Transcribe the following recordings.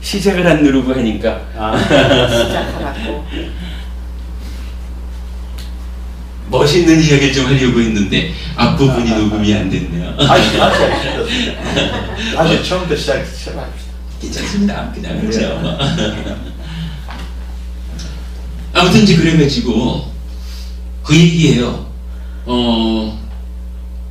시작을 안 누르고 하니까 시작하라고. 멋있는 이야기를 좀 하려고 했는데 앞부분이 녹음이 안 됐네요. 아주 처음부터 시작합시다. 괜찮습니다. 그냥 하죠. 아무튼 이제 그래가지고 그 얘기예요.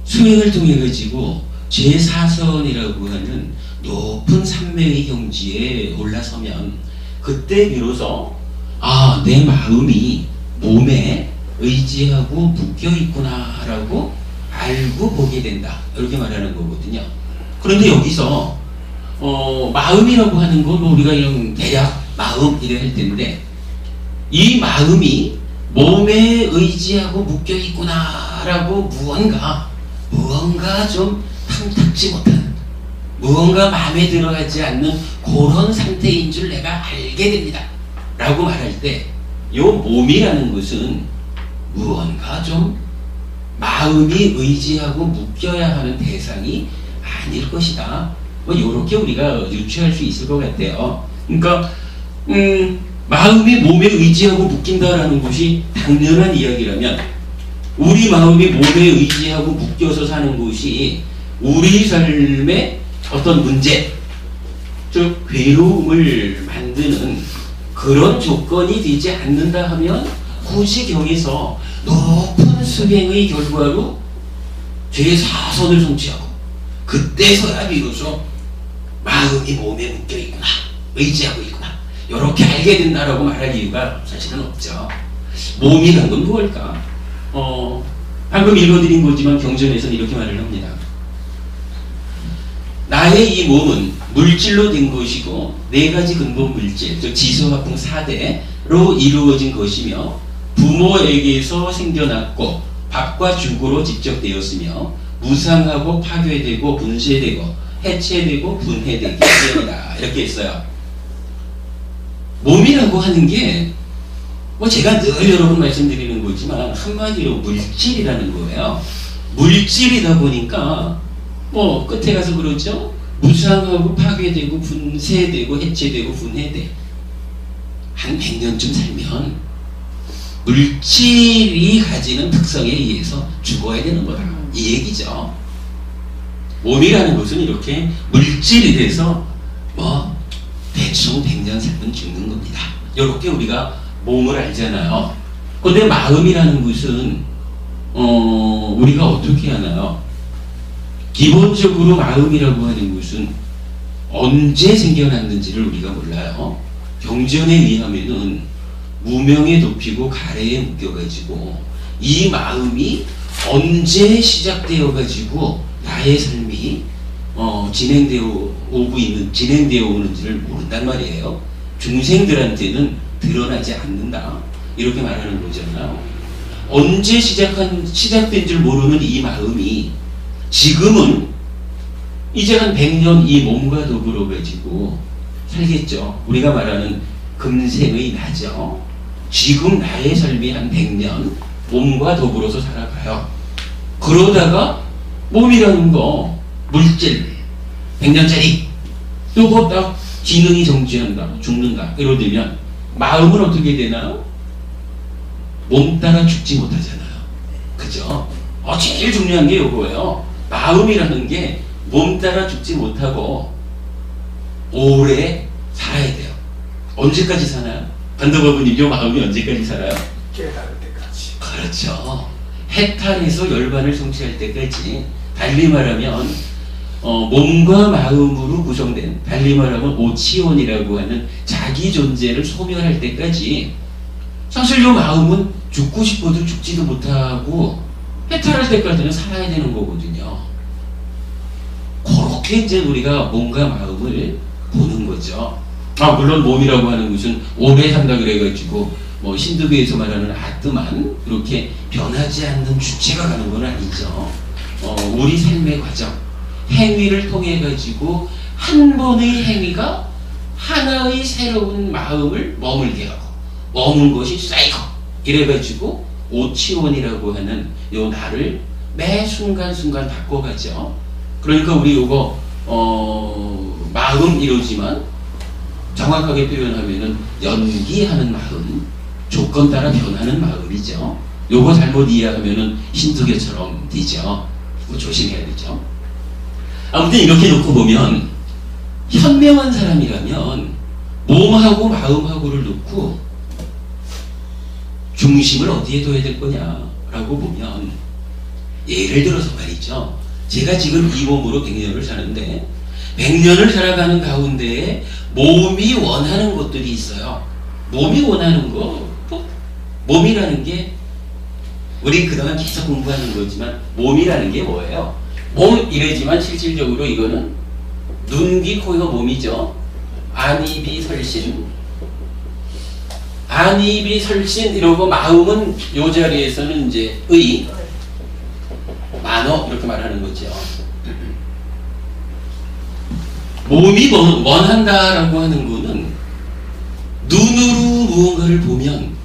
수행을 통해 가지고 제4선이라고 하는 높은 삼매의 경지에 올라서면 그때 비로소 내 마음이 몸에 의지하고 묶여 있구나 라고 알고 보게 된다, 이렇게 말하는 거거든요. 그런데 여기서 마음이라고 하는 건 우리가 이런 대략 마음 이래 할 텐데, 이 마음이 몸에 의지하고 묶여 있구나 라고 무언가 좀 탐탁지 못한, 무언가 마음에 들어가지 않는 그런 상태인 줄 내가 알게 됩니다 라고 말할 때, 이 몸이라는 것은 무언가 좀 마음이 의지하고 묶여야 하는 대상이 아닐 것이다, 뭐 이렇게 우리가 유추할 수 있을 것 같아요. 그러니까 마음이 몸에 의지하고 묶인다라는 것이 당연한 이야기라면, 우리 마음이 몸에 의지하고 묶여서 사는 것이 우리 삶의 어떤 문제, 즉 괴로움을 만드는 그런 조건이 되지 않는다 하면, 굳이 경에서 높은 수행의 결과로 제4선을 성취하고 그때서야 비로소 마음이 몸에 묶여 있구나, 의지하고 있구나, 이렇게 알게 된다라고 말할 이유가 사실은 없죠. 몸이란 건 무엇일까? 방금 읽어드린 거지만 경전에서는 이렇게 말을 합니다. 나의 이 몸은 물질로 된 것이고 네 가지 근본 물질, 즉 지수화풍 4대로 이루어진 것이며, 부모에게서 생겨났고 밥과 죽으로 집적되었으며 무상하고 파괴되고 분쇄되고 해체되고 분해되기 때문이다, 이렇게 했어요. 몸이라고 하는 게 제가 늘 여러 번 말씀드리는 거지만 한마디로 물질이라는 거예요. 물질이다 보니까 끝에 가서 그러죠. 무상하고 파괴되고 분쇄되고 해체되고 분해돼. 한 100년쯤 살면 물질이 가지는 특성에 의해서 죽어야 되는 거다, 이 얘기죠. 몸이라는 것은 이렇게 물질이 돼서 대충 100년 살면 죽는 겁니다. 이렇게 우리가 몸을 알잖아요. 근데 마음이라는 것은 우리가 어떻게 하나요? 기본적으로 마음이라고 하는 것은 언제 생겨났는지를 우리가 몰라요. 경전에 의하면은 무명에 덮이고 가래에 묶여가지고 이 마음이 언제 시작되어가지고 나의 삶이 진행되어 오는지를 모른단 말이에요. 중생들한테는 드러나지 않는다, 이렇게 말하는 거잖아요. 언제 시작된 줄 모르는 이 마음이 지금은 이제 한 100년 이 몸과 더불어 가지고 살겠죠. 우리가 말하는 금생의 나죠. 지금 나의 삶이 한 100년 몸과 더불어서 살아가요. 그러다가 몸이라는 거, 물질 100년짜리 요거 딱 기능이 정지한다, 죽는다, 이러되면 마음은 어떻게 되나요? 몸 따라 죽지 못하잖아요. 그죠? 제일 중요한 게 요거예요. 마음이라는 게 몸 따라 죽지 못하고 오래 살아야 돼요. 언제까지 사나요? 반도바부님, 요 마음이 언제까지 살아요? 깨달을 때까지. 그렇죠. 해탈해서 열반을 성취할 때까지. 달리 말하면 몸과 마음으로 구성된, 달리 말하면 오치원이라고 하는 자기 존재를 소멸할 때까지 사실 요 마음은 죽고 싶어도 죽지도 못하고 해탈할 때까지는 살아야 되는 거거든요. 그렇게 이제 우리가 몸과 마음을 보는 거죠. 물론 몸이라고 하는 것은 오래 산다 그래가지고 신두교에서 말하는 아뜨만 그렇게 변하지 않는 주체가 가는 건 아니죠. 우리 삶의 과정, 행위를 통해 가지고 한 번의 행위가 하나의 새로운 마음을 머물게 하고, 머문 것이 사이코, 이래가지고 오치원이라고 하는 요 나를 매 순간순간 바꿔가죠. 그러니까 우리 요거 마음이로지만 정확하게 표현하면은 연기하는 마음, 조건 따라 변하는 마음이죠. 요거 잘못 이해하면은 힌두교처럼 되죠. 그거 조심해야 되죠. 아무튼 이렇게 놓고 보면 현명한 사람이라면 몸하고 마음하고를 놓고 중심을 어디에 둬야 될 거냐라고 보면, 예를 들어서 말이죠. 제가 지금 이 몸으로 100년을 사는데 100년을 살아가는 가운데에 몸이 원하는 것들이 있어요. 몸이 원하는 거, 몸이라는 게 우리 그동안 계속 공부하는 거지만 몸이라는 게 뭐예요? 몸 이래지만 실질적으로 이거는 눈, 귀, 코, 이거 몸이죠. 안입이 설신, 안입이 설신 이러고, 마음은 요 자리에서는 이제 의, 만어 이렇게 말하는 거죠. 몸이 원한다라고 하는 거는 눈으로 무언가를 보면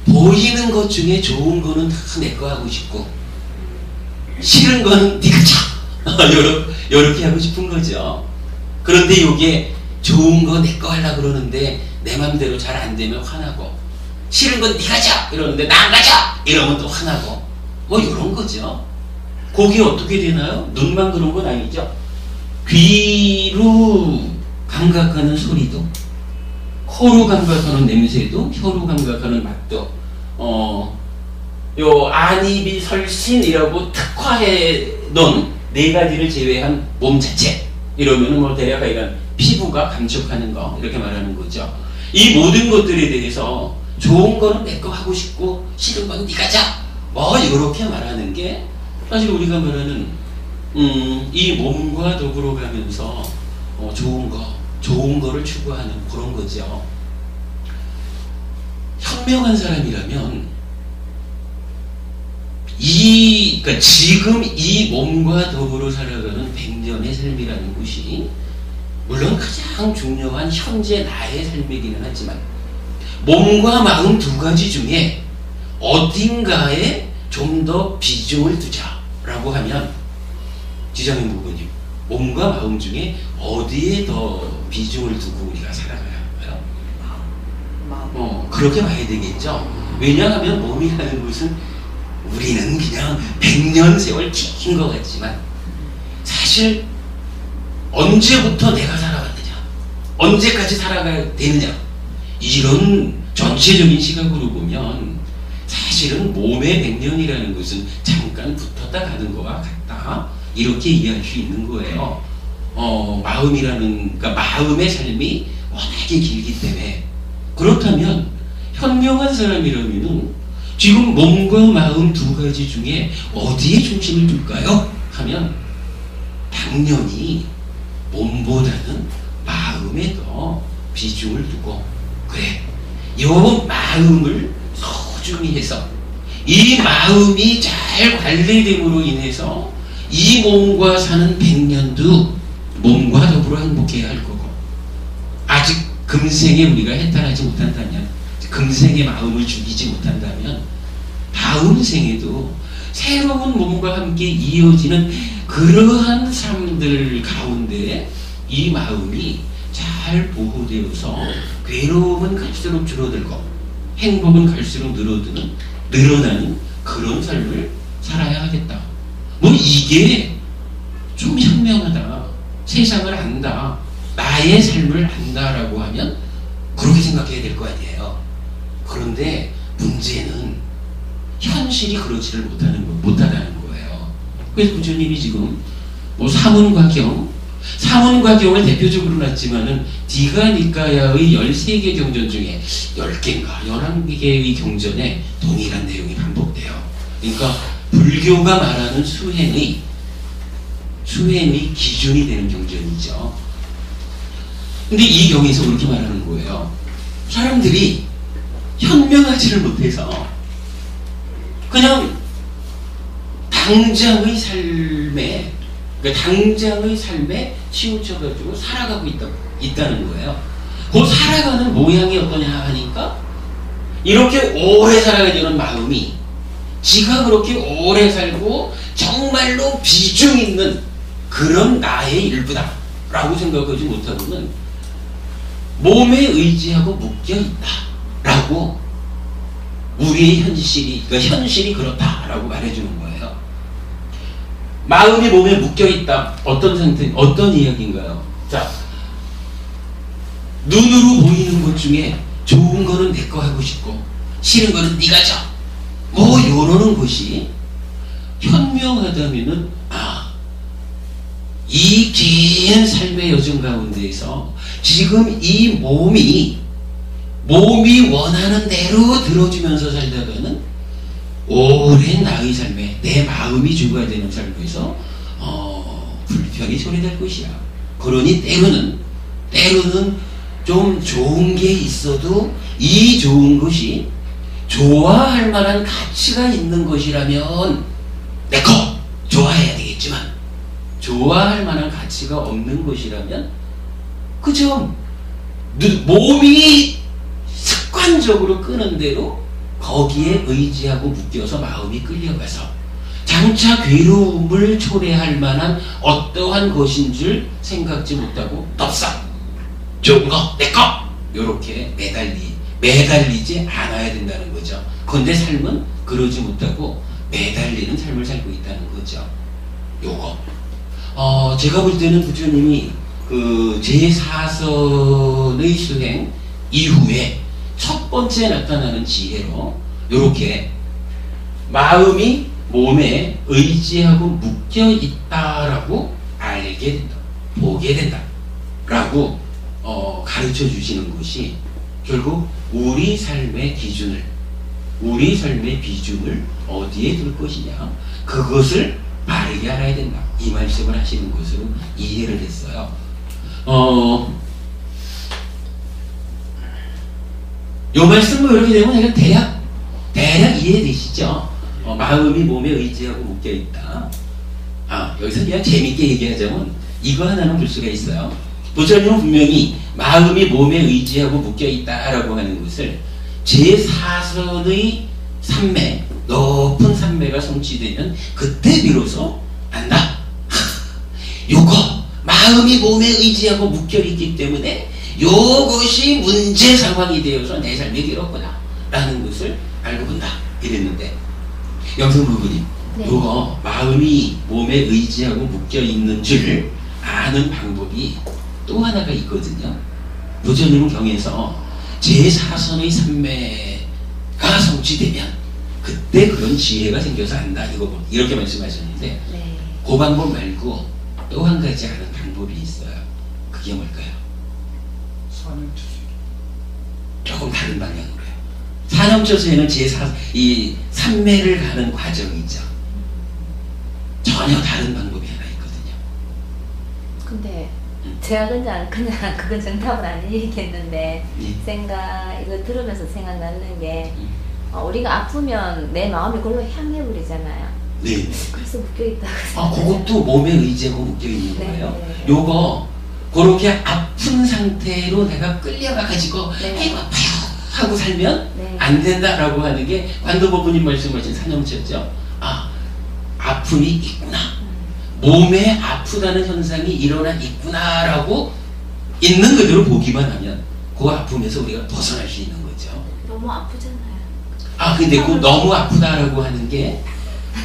보이는 것 중에 좋은 거는 다 내 거 하고 싶고, 싫은 거는 네가 쳐 요렇게 하고 싶은 거죠. 그런데 이게 좋은 거 내 거 하려고 그러는데 내 맘대로 잘 안 되면 화나고, 싫은 건 네가 쳐 이러는데 나 안 가져 이러면 또 화나고, 뭐 이런 거죠. 그게 어떻게 되나요? 눈만 그런 건 아니죠. 귀로 감각하는 소리도, 코로 감각하는 냄새도, 혀로 감각하는 맛도, 요 안입이 설신이라고 특화해 놓은 4가지를 제외한 몸 자체, 이러면은 뭐 대략 이런 피부가 감촉하는 거 이렇게 말하는 거죠. 이 모든 것들에 대해서 좋은 거는 내 거 하고 싶고 싫은 건 네가 자, 뭐 이렇게 말하는 게 사실 우리가 말하는 이 몸과 더불어 가면서 좋은 거를 추구하는 그런 거죠. 현명한 사람이라면 그러니까 지금 이 몸과 더불어 살아가는 100년의 삶이라는 것이 물론 가장 중요한 현재 나의 삶이기는 하지만, 몸과 마음 2가지 중에 어딘가에 좀 더 비중을 두자라고 하면, 지장현 부부님, 몸과 마음 중에 어디에 더 비중을 두고 우리가 살아가야 할까요? 마음. 그렇게 봐야 되겠죠. 왜냐하면 몸이라는 것은 우리는 그냥 100년 세월 긴 것 같지만, 사실 언제부터 내가 살아갔느냐, 언제까지 살아가야 되느냐, 이런 전체적인 시각으로 보면 사실은 몸의 100년이라는 것은 잠깐 붙었다 가는 것과 같다, 이렇게 이해할 수 있는 거예요. 그러니까 마음의 삶이 워낙에 길기 때문에. 그렇다면 현명한 사람이라면은 지금 몸과 마음 2가지 중에 어디에 중심을 둘까요? 하면 당연히 몸보다는 마음에 더 비중을 두고, 그래, 요 마음을 소중히 해서 이 마음이 잘 관리됨으로 인해서 이 몸과 사는 100년도 몸과 더불어 행복해야 할 거고, 아직 금생에 우리가 해탈하지 못한다면, 금생의 마음을 죽이지 못한다면 다음 생에도 새로운 몸과 함께 이어지는 그러한 삶들 가운데 이 마음이 잘 보호되어서 괴로움은 갈수록 줄어들고 행복은 갈수록 늘어나는 그런 삶을 살아야 하겠다. 뭐 이게 좀 현명하다, 세상을 안다, 나의 삶을 안다라고 하면 그렇게 생각해야 될 거 아니에요. 그런데 문제는 현실이 그렇지를 못하다는 거예요. 그래서 부처님이 지금 뭐 사문과 경을 대표적으로 놨지만은 디가니까야의 13개 경전 중에 10개인가 11개의 경전에 동일한 내용이 반복돼요. 그러니까 불교가 말하는 수행의 기준이 되는 경전이죠. 근데 이 경에서 그렇게 말하는 거예요. 사람들이 현명하지를 못해서 그냥 당장의 삶에 치우쳐가지고 살아가고 있다는 거예요. 그 살아가는 모양이 어떠냐 하니까, 이렇게 오래 살아야 되는 마음이 지가 그렇게 오래 살고 정말로 비중 있는 그런 나의 일부다, 라고 생각하지 못하고는 몸에 의지하고 묶여있다 라고 우리의 현실이, 그러니까 현실이 그렇다라고 말해주는 거예요. 마음이 몸에 묶여있다. 어떤 상태, 어떤 이야기인가요? 자, 눈으로 보이는 것 중에 좋은 거는 내 거 하고 싶고 싫은 거는 네가 져. 뭐 이러는 것이 현명하다면은 이 긴 삶의 여정 가운데에서 지금 이 몸이 원하는 대로 들어주면서 살다가는 오랜 나의 삶에 내 마음이 죽어야 되는 삶에서 불편이 소리될 것이야. 그러니 때로는 좀 좋은 게 있어도 이 좋은 것이 좋아할 만한 가치가 있는 것이라면 내 거 좋아해야 되겠지만 좋아할 만한 가치가 없는 것이라면 그죠? 몸이 습관적으로 끄는 대로 거기에 의지하고 묶여서 마음이 끌려가서 장차 괴로움을 초래할 만한 어떠한 것인 줄 생각지 못하고 덥석 좋은 거 내 거 요렇게 매달리지 않아야 된다는 거죠. 그런데 삶은 그러지 못하고 매달리는 삶을 살고 있다는 거죠. 요거 제가 볼 때는 부처님이 그 제4선의 수행 이후에 첫 번째 나타나는 지혜로 요렇게 마음이 몸에 의지하고 묶여 있다라고 알게 된다, 보게 된다 라고 가르쳐 주시는 것이 결국 우리 삶의 기준을, 우리 삶의 비중을 어디에 둘 것이냐, 그것을 바르게 알아야 된다, 이 말씀을 하시는 것으로 이해를 했어요. 요 말씀을 이렇게 되면 대략 이해되시죠? 마음이 몸에 의지하고 묶여있다. 여기서 그냥 재밌게 얘기하자면 이거 하나는 볼 수가 있어요. 부처님은 분명히 마음이 몸에 의지하고 묶여있다라고 하는 것을 제4선의 삼매, 높은 삼매가 성취되면 그때 비로소 안다. 요거 마음이 몸에 의지하고 묶여있기 때문에 요것이 문제 상황이 되어서 내 삶이 괴롭구나 라는 것을 알고 본다 이랬는데, 영성부부님, 네. 요거 마음이 몸에 의지하고 묶여있는 줄 아는 방법이 또 하나가 있거든요. 부처님은 경에서 제4선의 삼매가 성취되면 그때 그런 지혜가 생겨서 안다, 이렇게 말씀하셨는데, 네. 그 방법 말고 또 한 가지 아는 방법이 있어요. 그게 뭘까요? 조금 다른 방향으로요. 산염초수에는 이 삼매를 가는 과정이죠. 전혀 다른 방법이 하나 있거든요. 근데 제가 그냥 그건 정답은 아니겠는데 이거 들으면서 생각나는 게 우리가 아프면 내 마음이 그걸로 향해 버리잖아요. 네. 그래서 묶여있다고. 그것도 몸에 의지하고 묶여있는 거예요. 네. 요거 그렇게 아픈 상태로 내가 끌려가가지고 네. 아이고 아파요 하고 살면 네. 안 된다라고 하는 게 관도법부님 말씀하신 산염초죠. 아픔이 있구나, 몸에 아프다는 현상이 일어나 있구나라고 있는 그대로 보기만 하면 그 아픔에서 우리가 벗어날 수 있는 거죠. 너무 아프잖아요. 근데 그 너무 아프다라고 하는 게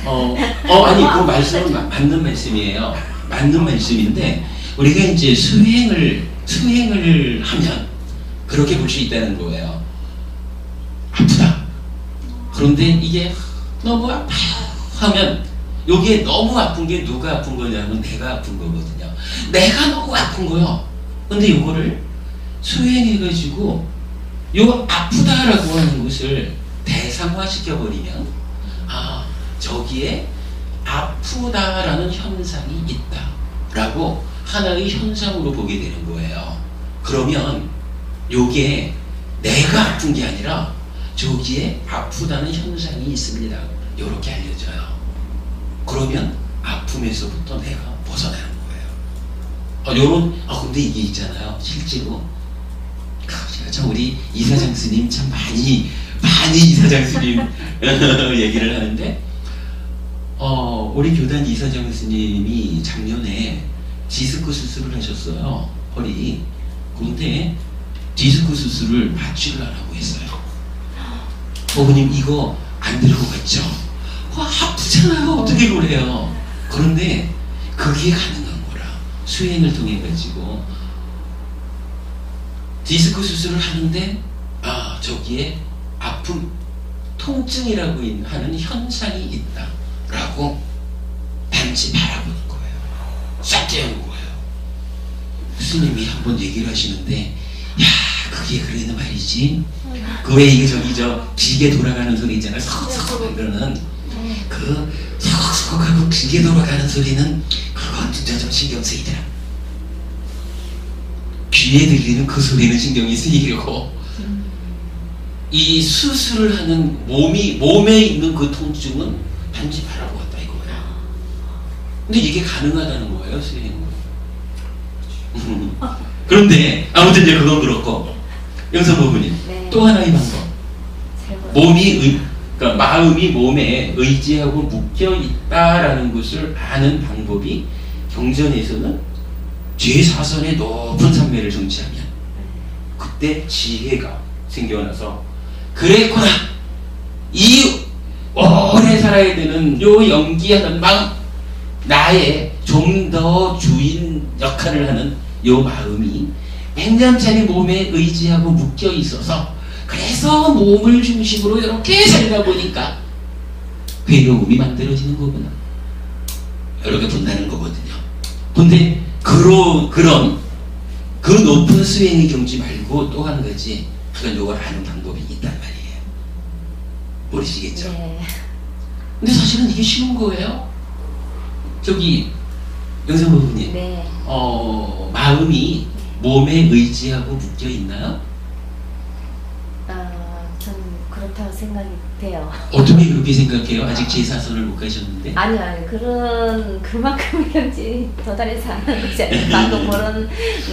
아니 그 말씀은 맞는 말씀이에요. 맞는 말씀인데 우리가 이제 수행을 하면 그렇게 볼 수 있다는 거예요. 아프다. 그런데 이게 너무 아파요 하면 여기에 너무 아픈 게 누가 아픈 거냐면 내가 아픈 거거든요. 내가 너무 아픈 거요. 근데 이거를 수행해가지고 요 아프다라고 하는 것을 대상화시켜버리면 저기에 아프다라는 현상이 있다라고 하나의 현상으로 보게 되는 거예요. 그러면 요게 내가 아픈 게 아니라 저기에 아프다는 현상이 있습니다, 요렇게 알려줘요. 그러면 아픔에서부터 내가 벗어나는 거예요. 근데 이게 있잖아요. 실제로 제가 참 우리 이사장 스님 참 많이 이사장 스님 얘기를 하는데 우리 교단 이사장 스님이 작년에 디스크 수술을 하셨어요. 허리. 그런데 디스크 수술을 마취를 안 하고 했어요. 어머님 이거 안 들어고 갔죠? 아프잖아요. 어떻게 그래요? 그런데 그게 가능한 거라. 수행을 통해 가지고 디스크 수술을 하는데 저기에 아픔, 통증이라고 하는 현상이 있다라고 단지 바라보는 거예요. 싹 깨우는 거예요. 스님이 한번 얘기를 하시는데, 야, 그게 그래도 말이지. 그 왜 이게 기계 돌아가는 소리 있잖아요. 석석석 그러는 그 석석석하고 기계 돌아가는 소리는 그건 진짜 좀 신경 쓰이더라. 귀에 들리는 그 소리는 신경이 쓰이고, 이 수술을 하는 몸에 있는 그 통증은 단지 바라보았다 이거예요. 근데 이게 가능하다는 거예요, 수행은. 그런데 아무튼 이제 그건 그렇고, 영선 부부님, 네. 또 하나의 방법. 그러니까 마음이 몸에 의지하고 묶여 있다라는 것을 아는 방법이 경전에서는 제4선의 높은 산매를 성취하면 그때 지혜가 생겨나서, 그랬구나, 이 오래 살아야 되는 요 연기하는 마음, 나의 좀 더 주인 역할을 하는 요 마음이 100년짜리 몸에 의지하고 묶여 있어서, 그래서 몸을 중심으로 이렇게 살다 보니까 괴로움이 만들어지는 거구나, 이렇게 본다는 거거든요. 근데 그런 그 높은 수행의 경지 말고 또 한 가지, 그건 요걸 아는 방법이 있단 말이에요. 모르시겠죠? 네. 근데 사실은 이게 쉬운 거예요. 저기 영상 부부님, 네. 마음이 몸에 의지하고 묶여 있나요? 전 그렇다고 생각이 돼요. 어떻게 그렇게 생각해요? 아직 제4선을 못 가셨는데. 아니요. 그만큼 경지 도달해서 하는 거잖아요. 방금 그런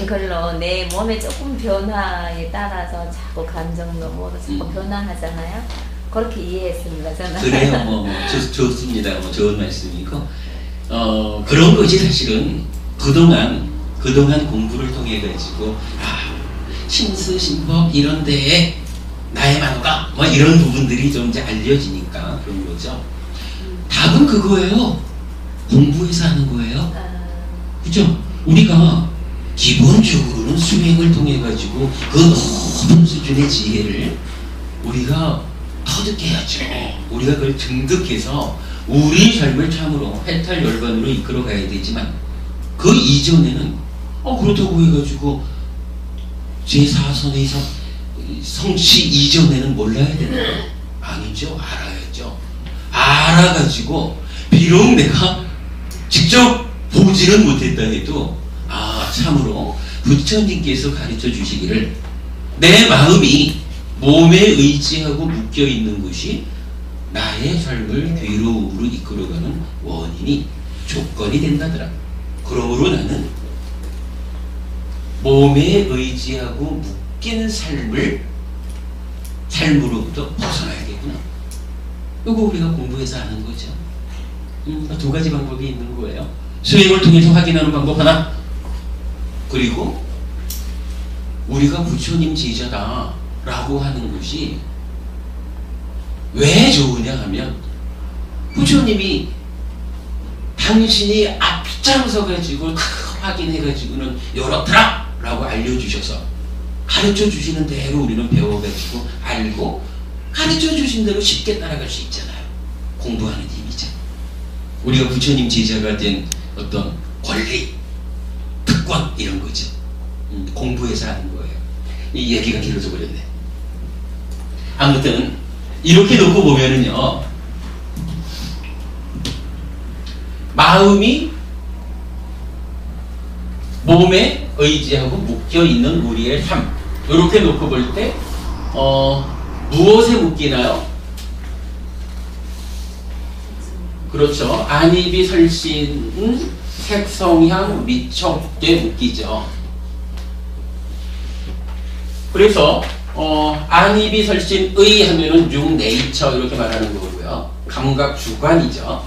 걸로 내 몸의 조금 변화에 따라서 자꾸 감정도 모두 자꾸 변화하잖아요. 그렇게 이해했습니다, 저는. 그래요. 좋습니다. 좋은 말씀이고, 그런 것이 사실은 그동안 공부를 통해 가지고, 신수 신법 이런 데에 나의 만호가 이런 부분들이 좀 이제 알려지니까 그런 거죠. 답은 그거예요. 공부해서 하는 거예요. 그죠? 우리가 기본적으로는 수행을 통해 가지고 그 높은 수준의 지혜를 우리가 터득해야죠. 우리가 그걸 증득해서 우리 삶을 참으로 해탈열반으로 이끌어 가야 되지만, 그 이전에는 그렇다고 해가지고 제4선에서 성취 이전에는 몰라야 되는 거 아니죠. 알아야죠. 알아가지고 비록 내가 직접 보지는 못했다 해도 참으로 부처님께서 가르쳐 주시기를, 내 마음이 몸에 의지하고 묶여 있는 것이 나의 삶을 괴로움으로 이끌어가는 원인이 조건이 된다더라. 그러므로 나는 몸에 의지하고 묶인 삶으로부터 벗어나야겠구나. 이거 우리가 공부해서 아는 거죠. 두 가지 방법이 있는 거예요. 수행을 통해서 확인하는 방법 하나, 그리고 우리가 부처님 제자다 라고 하는 것이 왜 좋으냐 부처님이 당신이 앞장서 가지고 확인해 가지고는 이렇더라 라고 알려주셔서 가르쳐 주시는 대로 우리는 배워가지고 알고 가르쳐 주신 대로 쉽게 따라갈 수 있잖아요. 공부하는 힘이죠. 우리가 부처님 제자가 된 어떤 권리, 특권 이런 거죠. 공부해서 하는 거예요. 이 얘기가 길어져 버렸네. 아무튼 이렇게 놓고 보면은요, 마음이 몸에 의지하고 묶여있는 우리의 삶, 이렇게 놓고 볼 때 무엇에 묶이나요? 그렇죠. 안입이 설신, 색성향, 미촉에 묶이죠. 그래서 안입이 설신의 하면은 육네이처 이렇게 말하는 거고요. 감각 주관이죠.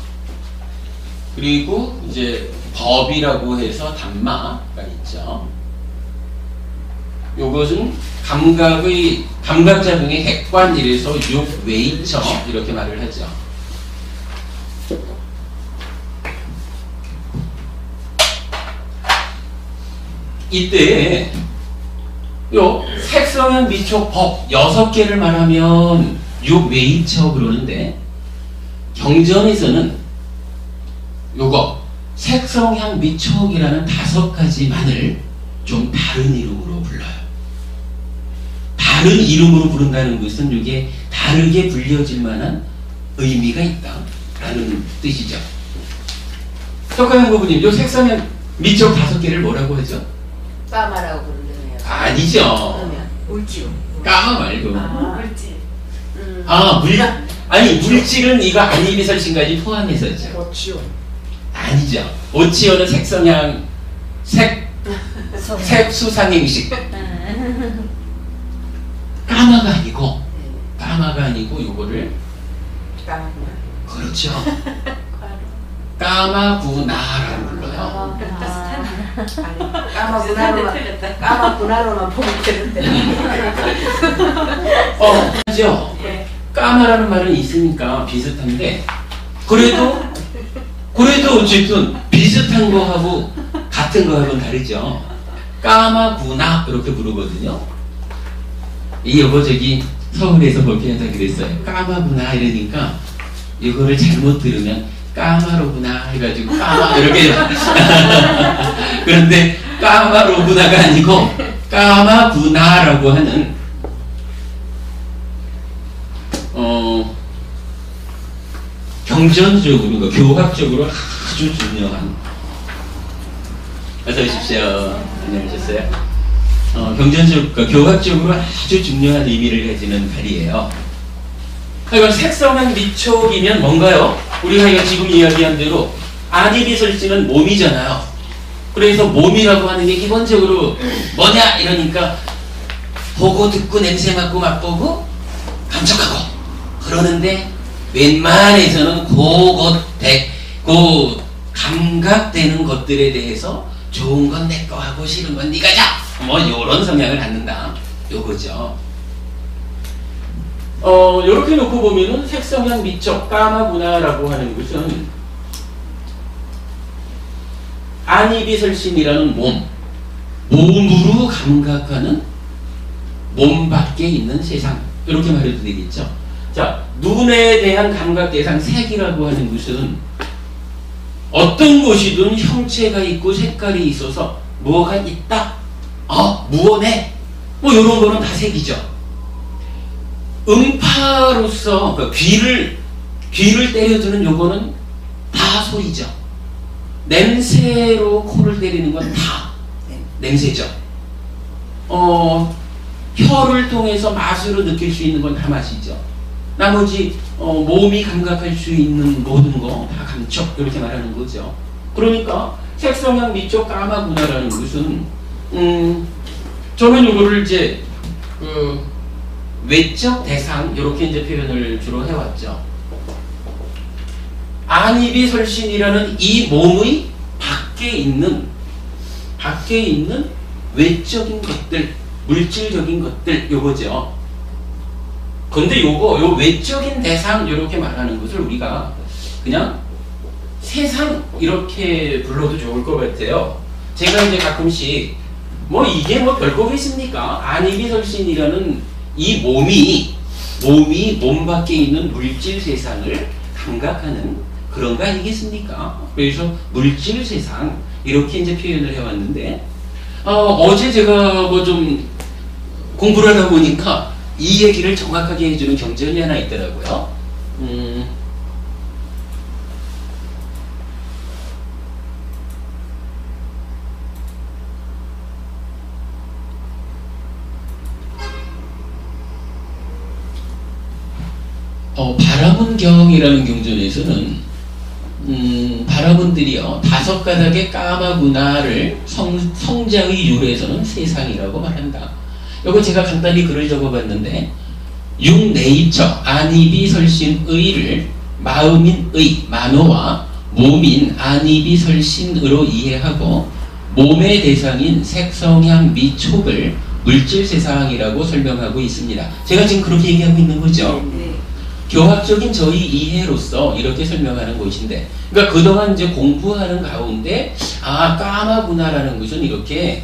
그리고 이제 법이라고 해서 담마가 있죠. 요것은 감각자 중에 객관이래서 육외이처 이렇게 말을 하죠. 이때 요 색성향 미촉 법 6개를 말하면 육외이처 그러는데 경전에서는 요거 색성향 미촉이라는 5가지만을 좀 다른 이름으로 불러요. 다른 이름으로 부른다는 것은 이게 다르게 불려질 만한 의미가 있다라는 뜻이죠. 석가영 부부님, 요 색성향 미촉 5개를 뭐라고 하죠? 까마라고 부르네요. 아니죠. 그러면 울지요. 까마 말고. 울지. 아니 물질은 이거 안이비설신까지 포함해서죠. 그렇지요. 아니죠. 오치어는 색성향 색수상행식. 까마가 아니고 요거를 까마구나. 그렇죠. 까마구나라고 불러요. 까마구나로만 보면 되는데. 하죠. 예. 까마라는 말은 있으니까 비슷한데 그래도 어쨌든 비슷한 거하고 같은 거하고는 다르죠. 까마구나 이렇게 부르거든요. 이 여보 저기 서울에서 그렇게 한다 그랬어요. 까마구나 이러니까 이거를 잘못 들으면 까마로구나 해가지고 까마 이렇게 그런데 까마로구나가 아니고 까마구나라고 하는 경전적으로 교학적으로 아주 중요한 어서 오십시오. 안녕하셨어요. 교학적으로 아주 중요한 의미를 가지는 말이에요. 이건 색성향 미촉이면 뭔가요? 우리가 지금 이야기한 대로 안이비설신은 몸이잖아요. 그래서 몸이라고 하는 게 기본적으로 뭐냐 이러니까 보고 듣고 냄새 맡고 맛보고 감촉하고 그러는데 웬만해서는 그 감각되는 것들에 대해서 좋은 건 내 거 하고 싫은 건 네가 자 뭐 요런 성향을 갖는다 요거죠. 요렇게 놓고 보면은 색성향 미촉 까마구나라고 하는 것은 안이비설신이라는 몸으로 감각하는 몸 밖에 있는 세상 이렇게 말해도 되겠죠. 자, 눈에 대한 감각 대상 색이라고 하는 것은 어떤 것이든 형체가 있고 색깔이 있어서 뭐가 있다 무언해 뭐 이런 거는 다 색이죠. 음파로서 귀를 때려주는 요거는 다 소리죠. 냄새로 코를 때리는 건 다 냄새죠. 혀를 통해서 맛으로 느낄 수 있는 건 다 맛이죠. 나머지 몸이 감각할 수 있는 모든 거 다 감촉 이렇게 말하는 거죠. 그러니까 색성향 미촉 까마구나라는 것은 저는 이거를 이제 외적 대상 이렇게 이제 표현을 주로 해왔죠. 안이비설신이라는 이 몸의 밖에 있는 외적인 것들, 물질적인 것들 요거죠. 근데 요 외적인 대상 이렇게 말하는 것을 우리가 그냥 세상 이렇게 불러도 좋을 것 같아요. 제가 이제 가끔씩 뭐 이게 뭐 별거겠습니까? 안이비설신이라는 이 몸이 몸 밖에 있는 물질 세상을 감각하는 그런 거 아니겠습니까? 그래서 물질 세상 이렇게 이제 표현을 해왔는데 어제 제가 뭐 좀 공부를 하다 보니까 이 얘기를 정확하게 해주는 경전이 하나 있더라고요. 바라문경이라는 경전에서는 바라문들이요 5가닥의 까마구나를 성자의 유래에서는 세상이라고 말한다. 이거 제가 간단히 글을 적어봤는데 육내입처 안이비설신의를 마음인 의 만호와 몸인 안입이 설신으로 이해하고 몸의 대상인 색성향 미 촉을 물질 세상이라고 설명하고 있습니다. 제가 지금 그렇게 얘기하고 있는 거죠. 네. 교학적인 저희 이해로서 이렇게 설명하는 것인데, 그러니까 그동안 이제 공부하는 가운데 아 까마구나라는 것은 이렇게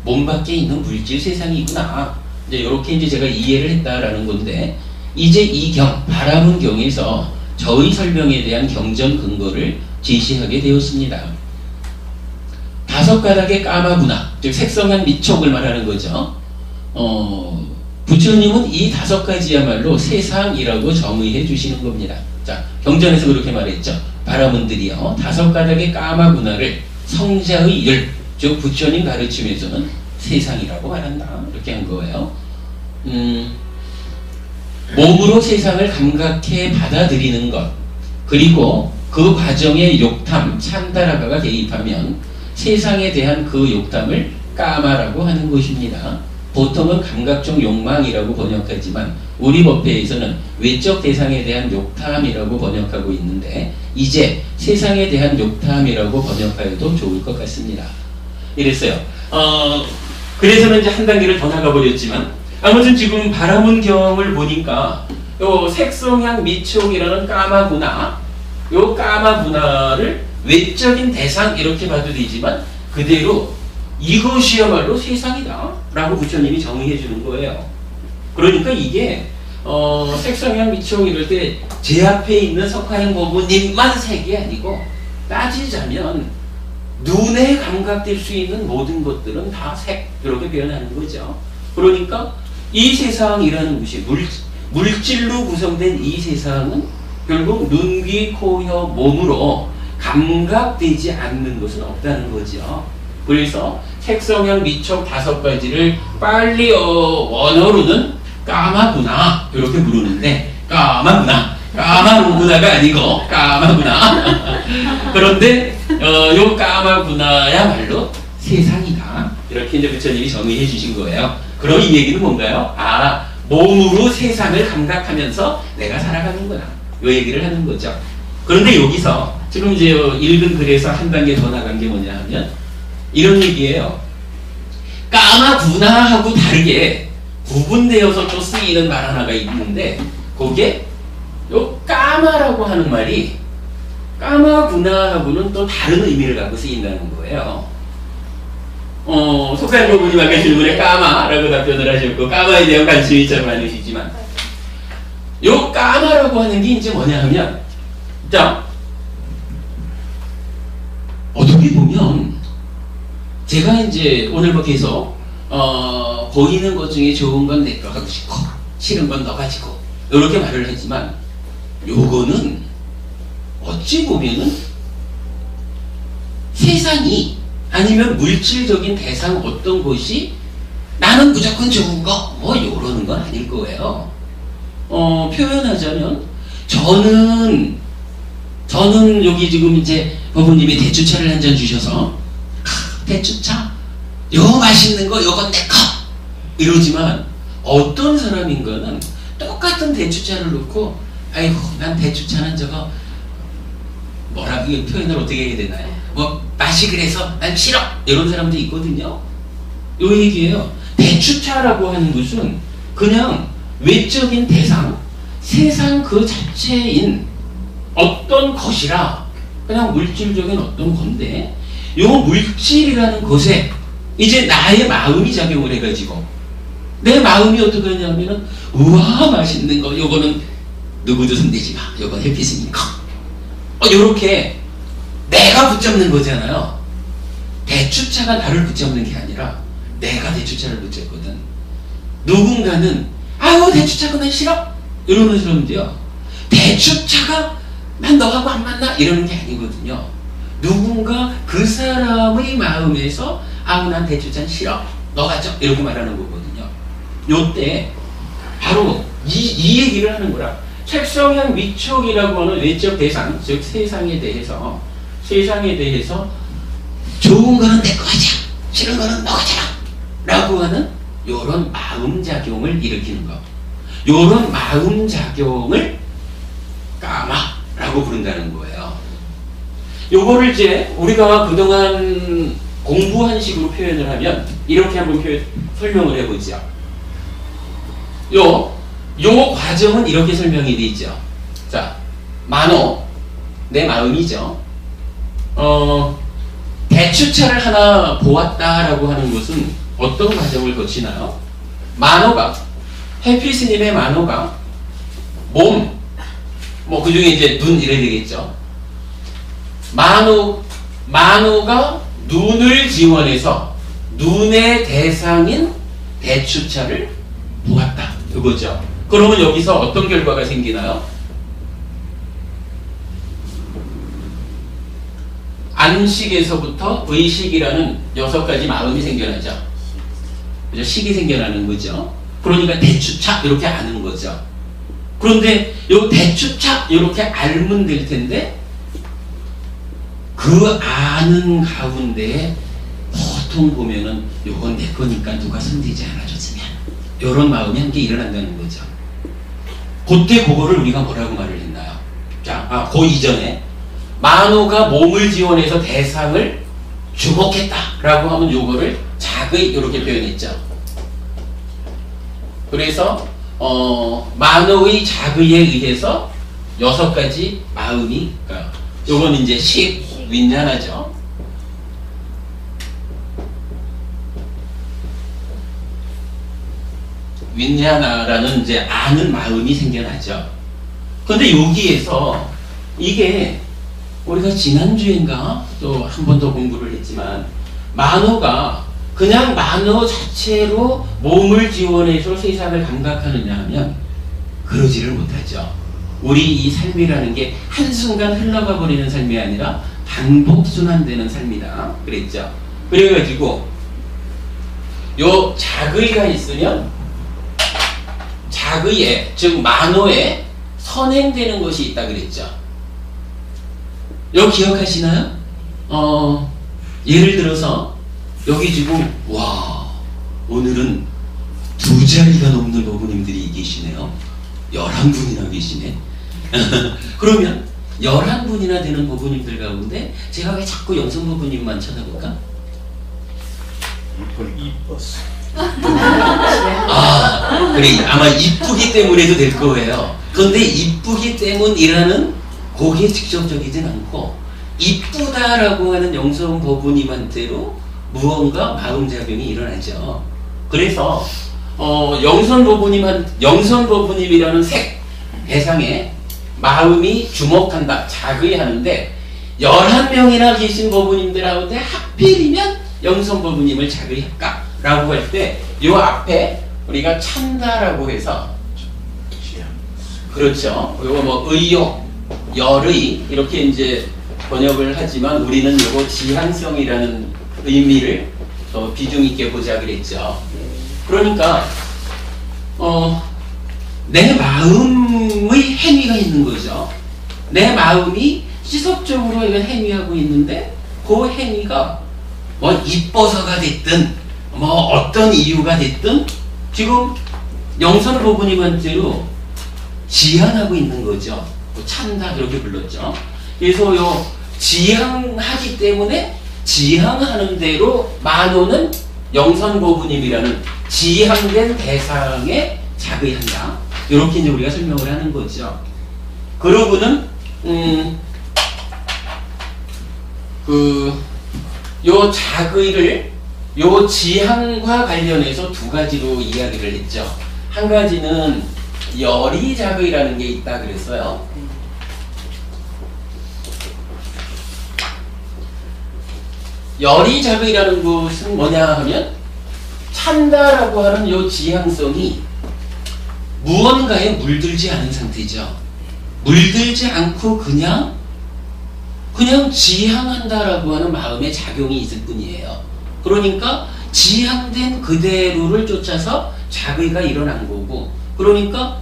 몸 밖에 있는 물질 세상이구나, 이제 이렇게 이제 제가 이해를 했다라는 건데, 이제 이 경 바라본 경에서 저희 설명에 대한 경전 근거를 제시하게 되었습니다. 다섯 가닥의 까마구나, 즉 색성한 미촉을 말하는 거죠. 부처님은 이 다섯 가지야말로 세상이라고 정의해 주시는 겁니다. 자, 경전에서 그렇게 말했죠. 바라문들이요, 다섯 가닥의 까마구나를 성자의 열, 즉 부처님 가르침에서는 세상이라고 말한다, 이렇게 한 거예요. 몸으로 세상을 감각해 받아들이는 것, 그리고 그 과정에 욕탐, 찬다라가가 개입하면 세상에 대한 그 욕탐을 까마라고 하는 것입니다. 보통은 감각적 욕망이라고 번역하지만 우리 법회에서는 외적 대상에 대한 욕탐이라고 번역하고 있는데, 이제 세상에 대한 욕탐이라고 번역하여도 좋을 것 같습니다. 이랬어요. 그래서는 이제 한 단계를 더 나가버렸지만, 아무튼 지금 바라문경을 보니까 요 색성향 미촉이라는 까마구나, 요 까마구나를 외적인 대상 이렇게 봐도 되지만 그대로 이것이야말로 세상이다 라고 부처님이 정의해 주는 거예요. 그러니까 이게 색성향 미촉 이럴 때 제 앞에 있는 석가형 고모님만 색이 아니고, 따지자면 눈에 감각될 수 있는 모든 것들은 다 색, 이렇게 표현하는 거죠. 그러니까 이 세상이라는 것이 물질로 구성된 이 세상은 결국 눈, 귀, 코, 혀, 몸으로 감각되지 않는 것은 없다는 거죠. 그래서 색성향 미촉 다섯 가지를 빨리 원어로는 까마구나 이렇게 부르는데, 까마구나가 아니고 까마구나. 그런데 요 까마구나야말로 세상이다, 이렇게 이제 부처님이 정의해 주신 거예요. 그럼 이 얘기는 뭔가요? 아, 몸으로 세상을 감각하면서 내가 살아가는구나, 요 얘기를 하는 거죠. 그런데 여기서 지금 이제 읽은 글에서 한 단계 더 나간 게 뭐냐 하면 이런 얘기예요. 까마구나하고 다르게 구분되어서 또 쓰이는 말 하나가 있는데, 그게 요 까마라고 하는 말이 까마구나하고는 또 다른 의미를 갖고 쓰인다는 거예요. 속사님 부모님 아까 질문에 까마라고 답변을 하셨고, 까마에 대한 관심이 참 많으시지만, 요 까마라고 하는 게 이제 뭐냐 하면, 자, 어떻게 보면 제가 이제 오늘 뭐 계속 보이는 것 중에 좋은 건 내 거 가지고 싫은 건 너 가지고 이렇게 말을 하지만, 요거는 어찌 보면은 세상이 아니면 물질적인 대상 어떤 것이 나는 무조건 좋은 거 뭐 요러는 건 아닐 거예요. 표현하자면 저는 여기 지금 이제 부모님이 대추차를 한 잔 주셔서 대추차 요 맛있는 거 요건 내 거 이러지만, 어떤 사람인가는 똑같은 대추차를 놓고 아이고 난 대추차는 저거 뭐라 이 표현을 어떻게 해야 되나요? 뭐 맛이 그래서 난 싫어 이런 사람도 있거든요. 요 얘기예요. 대추차라고 하는 것은 그냥 외적인 대상, 세상 그 자체인 어떤 것이라 그냥 물질적인 어떤 건데, 요 물질이라는 것에 이제 나의 마음이 작용을 해가지고 내 마음이 어떻게 하냐면은 우와 맛있는 거 요거는 누구도 손대지 마, 요건 햇빛이니까 요렇게 내가 붙잡는 거잖아요. 대추차가 나를 붙잡는 게 아니라 내가 대추차를 붙잡거든. 누군가는 아유 대추차가 난 싫어 이러는 사람인데요, 대추차가 난 너하고 안 만나 이러는 게 아니거든요. 누군가 그 사람의 마음에서 아우 난 대추차는 싫어 너 가져 이렇게 말하는 거거든요. 요때 바로 이 얘기를 하는 거라. 색성향 미촉이라고 하는 외적 대상, 즉 세상에 대해서 좋은 거는 내 거 가자, 싫은 거는 너 가져라 라고 하는 요런 마음작용을 일으키는 거, 요런 마음작용을 까마라고 부른다는 거예요. 요거를 이제 우리가 그동안 공부한 식으로 표현을 하면 이렇게 한번 설명을 해보죠. 요 과정은 이렇게 설명이 되어 있죠. 자, 만호, 내 마음이죠. 대추차를 하나 보았다라고 하는 것은 어떤 과정을 거치나요? 만호가, 해피스님의 만호가 몸, 뭐 그 중에 이제 눈 이래야 되겠죠. 만호가 눈을 지원해서 눈의 대상인 대추차를 보았다. 이거죠. 그러면 여기서 어떤 결과가 생기나요? 안식에서부터 의식이라는 6가지 마음이 생겨나죠. 그죠? 식이 생겨나는 거죠. 그러니까 대추차 이렇게 아는 거죠. 그런데 요 대추차 이렇게 알면 될 텐데 그 아는 가운데에 보통 보면은 요건 내 거니까 누가 손대지 않아줬으면 요런 마음이 함께 일어난다는 거죠. 그때 그거를 우리가 뭐라고 말을 했나요? 자, 그 이전에 만호가 몸을 지원해서 대상을 주목했다라고 하면 요거를 자의 이렇게 표현했죠. 그래서 만호의 자의에 의해서 6가지 마음이 요건 이제 식, 윈냐나죠. 윈냐나라는 이제 아는 마음이 생겨나죠. 근데 여기에서 이게 우리가 지난주인가 또 한 번 더 공부를 했지만 만호가 그냥 만호 자체로 몸을 지원해서 세상을 감각하느냐 하면 그러지를 못하죠. 우리 이 삶이라는 게 한순간 흘러가 버리는 삶이 아니라 반복순환되는 삶이다 그랬죠. 그래가지고 요 자의가 있으면 자의에 즉 만호에 선행되는 것이 있다 그랬죠. 요 기억하시나요? 예를 들어서 여기 지금 와 오늘은 2자리가 넘는 부부님들이 계시네요. 11분이나 계시네. 그러면 11분이나 되는 부부님들 가운데 제가 왜 자꾸 영성 부부님만 쳐다볼까? 이뻤어. 그래 아마 이쁘기 때문에도 될 거예요. 그런데 이쁘기 때문이라는 그게 직접적이진 않고 이쁘다라고 하는 영성 부부님한테로 무언가 마음작용이 일어나죠. 그래서 영선 부부님이라는 대상에 마음이 주목한다, 자의하는데 11명이나 계신 부부님들 가운데 하필이면 영선 부부님을 자의할까? 라고 할 때 요 앞에 우리가 찬다라고 해서 그렇죠. 요거 뭐 의욕, 열의 이렇게 이제 번역을 하지만 우리는 요거 지향성이라는 의미를 더 비중 있게 보자 그랬죠. 그러니까 내 마음의 행위가 있는 거죠. 내 마음이 지속적으로 이걸 행위하고 있는데 그 행위가 뭐 이뻐서가 됐든 뭐 어떤 이유가 됐든 지금 영선 부부님한테로 지향하고 있는 거죠. 찬다 그렇게 불렀죠. 그래서 요 지향하기 때문에 지향하는 대로 만호는 영선 부부님이라는 지향된 대상에 자의한다. 이렇게 이제 우리가 설명을 하는 거죠. 그러고는 요 자의를 요 지향과 관련해서 2가지로 이야기를 했죠. 한 가지는 열의 자의라는 게 있다 그랬어요. 열의 자의라는 것은 뭐냐 하면 찬다라고 하는 요 지향성이 무언가에 물들지 않은 상태죠. 물들지 않고 그냥 지향한다라고 하는 마음의 작용이 있을 뿐이에요. 그러니까 지향된 그대로를 쫓아서 자의가 일어난 거고, 그러니까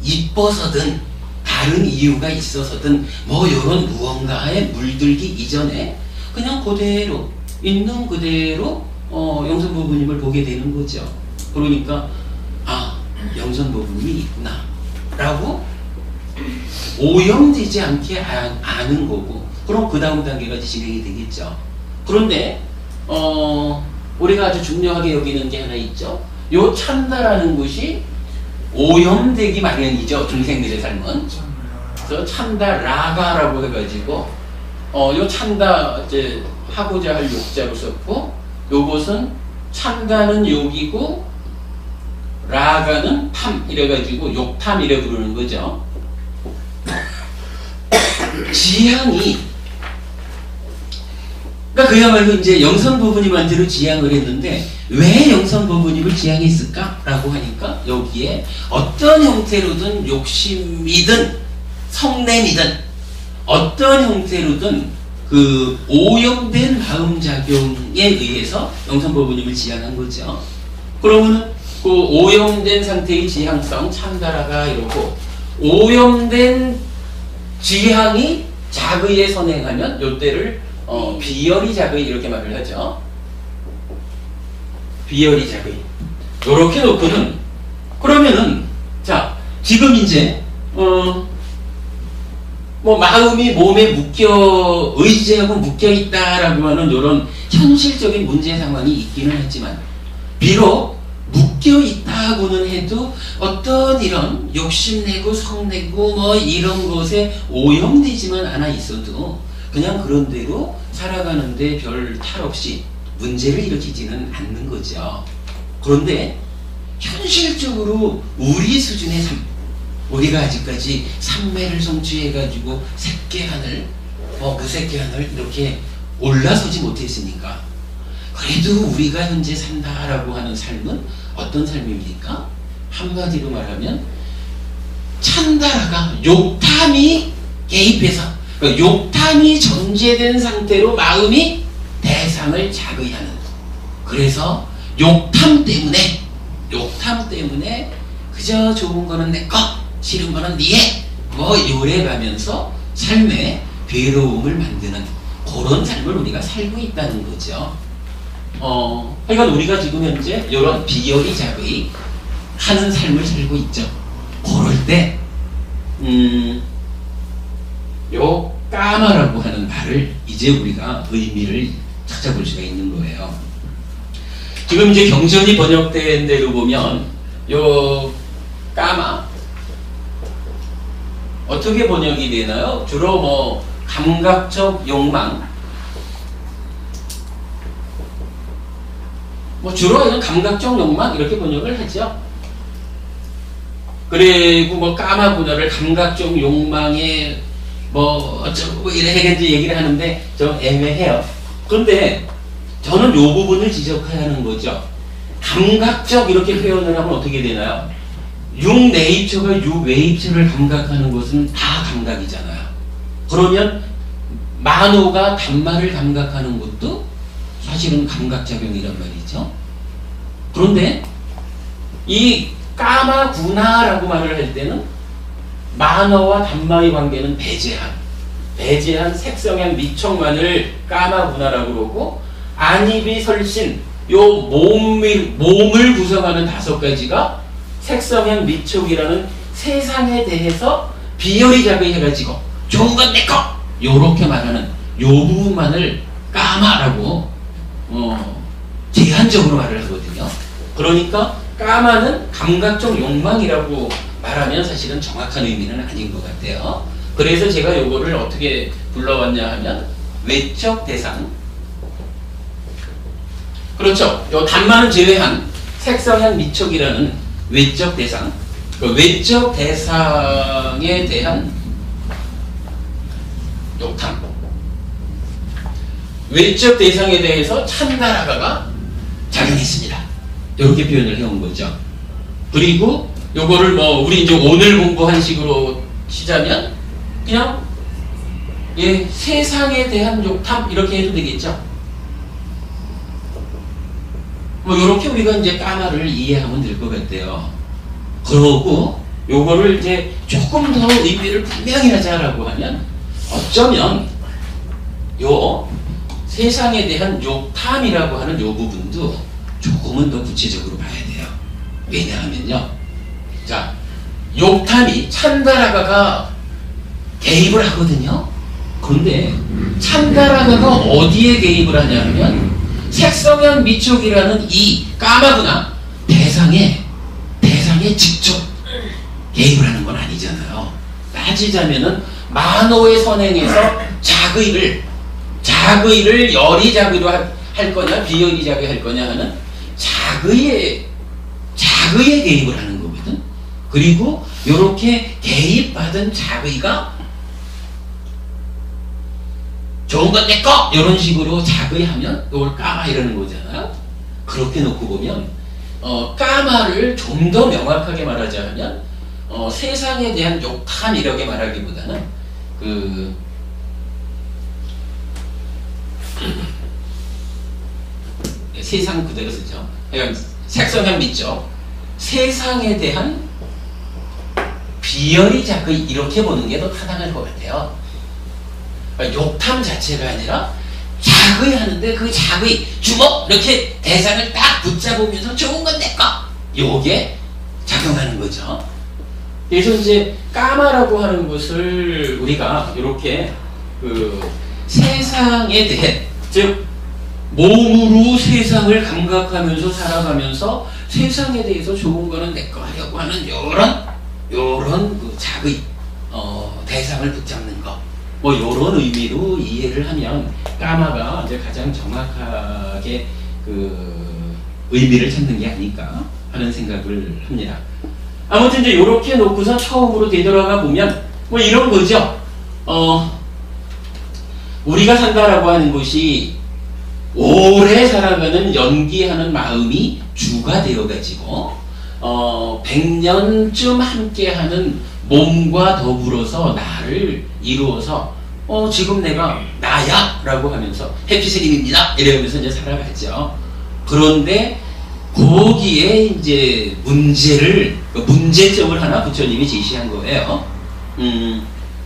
이뻐서든 다른 이유가 있어서든 뭐 이런 무언가에 물들기 이전에 그냥 그대로 있는 그대로 영선 부부님을 보게 되는 거죠. 그러니까 영선 부부님이 있구나 라고 오염되지 않게 아는 거고, 그럼 그 다음 단계가 진행이 되겠죠. 그런데 우리가 아주 중요하게 여기는 게 하나 있죠. 요 찬다라는 것이 오염되기 마련이죠. 중생들의 삶은. 그래서 찬다라가라고 해가지고 요 찬다 이제 하고자 할 욕자로 썼고, 요것은 찬다는 욕이고 라가는 탐 이래가지고 욕탐이래 부르는 거죠. 지향이, 그러니까 그야말로 이제 영선부부님한테로 지향을 했는데, 왜 영선부부님을 지향했을까? 라고 하니까 여기에 어떤 형태로든 욕심이든 성냄이든 어떤 형태로든 그 오염된 마음작용에 의해서 영선부부님을 지향한 거죠. 그러면은 그 오염된 상태의 지향성 찬다라가 이러고, 오염된 지향이 자의에 선행하면 요때를 비열이 자의 이렇게 말을 하죠. 비열이 자의. 요렇게 놓고는, 그러면은 자 지금 이제 뭐 마음이 몸에 묶여 의지하고 묶여 있다라고 하는 요런 현실적인 문제 상황이 있기는 하지만, 비록 묶여 있다고는 해도 어떤 이런 욕심내고 성내고 뭐 이런 것에 오염되지만 않아 있어도 그냥 그런 대로 살아가는데 별 탈 없이 문제를 일으키지는 않는 거죠. 그런데 현실적으로 우리 수준의 삶, 우리가 아직까지 삼매를 성취해가지고 색계하늘, 그 색계하늘 이렇게 올라서지 못했으니까, 그래도 우리가 현재 산다라고 하는 삶은 어떤 삶입니까? 한마디로 말하면 찬다라가 욕탐이 개입해서, 그러니까 욕탐이 전제된 상태로 마음이 대상을 자의하는, 그래서 욕탐 때문에 그저 좋은 거는 내 거, 싫은 거는 니의 뭐 요래가면서 삶에 괴로움을 만드는 그런 삶을 우리가 살고 있다는 거죠. 하여간 우리가 지금 현재 이런 비열이 자의 하는 삶을 살고 있죠. 그럴 때 요 까마라고 하는 말을 이제 우리가 의미를 찾아볼 수가 있는 거예요. 지금 이제 경전이 번역된 대로 보면 요 까마 어떻게 번역이 되나요? 주로 뭐 감각적 욕망, 뭐 주로 감각적 욕망 이렇게 번역을 하죠. 그리고 뭐 까마 분야를 감각적 욕망에 뭐 어쩌고 이래 이제 얘기를 하는데 좀 애매해요. 그런데 저는 요 부분을 지적해야 하는 거죠. 감각적 이렇게 표현을 하면 어떻게 되나요? 육내입처가 육외입처를 감각하는 것은 다 감각이잖아요. 그러면 만호가 단마를 감각하는 것도 사실은 감각작용이란 말이죠. 그런데 이 까마구나라고 말을 할 때는 만어와 단마의 관계는 배제한 색성향 미척만을 까마구나라고 그러고, 안입이 설신 요 몸을 구성하는 5가지가 색성향 미척이라는 세상에 대해서 비열이 자의해가지고 좋은 건 내 거! 요렇게 말하는 요 부분만을 까마라고 제한적으로 말을 하거든요. 그러니까 까마는 감각적 욕망이라고 말하면 사실은 정확한 의미는 아닌 것 같아요. 그래서 제가 요거를 어떻게 불러왔냐 하면 외적 대상, 그렇죠. 요 단마는 제외한 색성향 미척이라는 외적 대상, 그 외적 대상에 대한 욕탐, 외적 대상에 대해서 찬다라가가 작용했습니다. 이렇게 표현을 해온 거죠. 그리고 요거를 뭐 우리 이제 오늘 공부한 식으로 치자면 그냥 세상에 대한 욕탐 이렇게 해도 되겠죠. 뭐 요렇게 우리가 이제 까마를 이해하면 될 것 같아요. 그러고 요거를 이제 조금 더 의미를 분명히 하자라고 하면 어쩌면 요 세상에 대한 욕탐이라고 하는 요 부분도 조금은 더 구체적으로 봐야 돼요. 왜냐하면요, 자, 욕탐이 찬다라가가 개입을 하거든요. 그런데 찬다라가가 어디에 개입을 하냐면 색성향 미촉이라는 이 까마구나 대상에 직접 개입을 하는 건 아니잖아요. 따지자면은 만호의 선행에서 자의를 열의 자의로 할 거냐 비열의 자의 할 거냐 하는 자의에 개입을 하는 거거든. 그리고 이렇게 개입받은 자의가 좋은 건 내 거! 이런 식으로 자의하면 이걸 까마 이러는 거잖아요. 그렇게 놓고 보면 까마를 좀 더 명확하게 말하자면 세상에 대한 욕탐 이렇게 말하기보다는 세상 그대로 쓰죠. 그러니까 색성향 믿죠. 세상에 대한 비열의 자의 이렇게 보는 게 더 타당할 것 같아요. 그러니까 욕탐 자체가 아니라 자의하는데 그 자의 주먹 이렇게 대상을 딱 붙잡으면서 좋은 건 내 거 요게 작용하는 거죠. 그래서 이제 까마라고 하는 것을 우리가 이렇게 세상에 대해 즉 몸으로 세상을 감각하면서 살아가면서 세상에 대해서 좋은 거는 내 거 하려고 하는 요런 그 자의 대상을 붙잡는 거 뭐 요런 의미로 이해를 하면 까마가 이제 가장 정확하게 의미를 찾는 게 아닐까 하는 생각을 합니다. 아무튼 이제 요렇게 놓고서 처음으로 되돌아가 보면 뭐 이런 거죠. 우리가 산다라고 하는 것이 오래 살아가는 연기하는 마음이 주가 되어가지고 100년쯤 함께하는 몸과 더불어서 나를 이루어서 지금 내가 나야 라고 하면서 해피스님입니다 이러면서 이제 살아가죠. 그런데 거기에 이제 문제점을 하나 부처님이 제시한 거예요.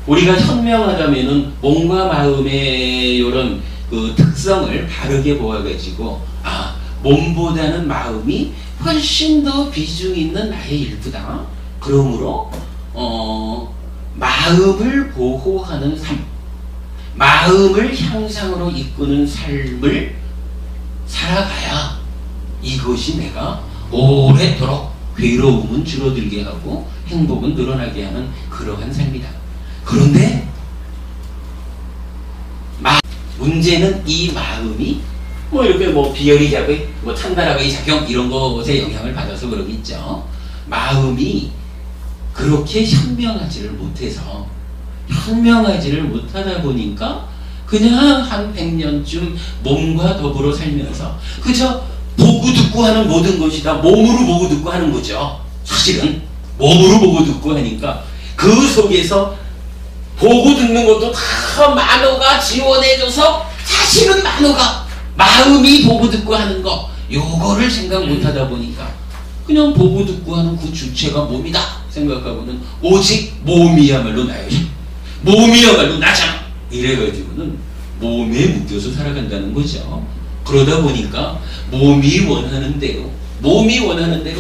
우리가 현명하다면은 몸과 마음의 이런 그 특성을 바르게 보아가지고 몸보다는 마음이 훨씬 더 비중 있는 나의 일부다. 그러므로 마음을 보호하는 삶, 마음을 향상으로 이끄는 삶을 살아가야 이것이 내가 오래도록 괴로움은 줄어들게 하고 행복은 늘어나게 하는 그러한 삶이다. 그런데 문제는 이 마음이 뭐 이렇게 뭐 비열의 자의, 뭐 찬다라의 작용 이런 것에 영향을 받아서 그러겠죠. 마음이 그렇게 현명하지를 못하다 보니까 그냥 한 100년쯤 몸과 더불어 살면서 그저 보고 듣고 하는 모든 것이 다 몸으로 보고 듣고 하는 거죠. 사실은 몸으로 보고 듣고 하니까 그 속에서 보고 듣는 것도 다 만호가 지원해줘서 사실은 만호가 마음이 보고 듣고 하는 거 요거를 생각 못하다 보니까 그냥 보고 듣고 하는 그 주체가 몸이다 생각하고는 오직 몸이야말로 나야, 몸이야말로 나잖아 이래가지고는 몸에 묶여서 살아간다는 거죠. 그러다 보니까 몸이 원하는 대로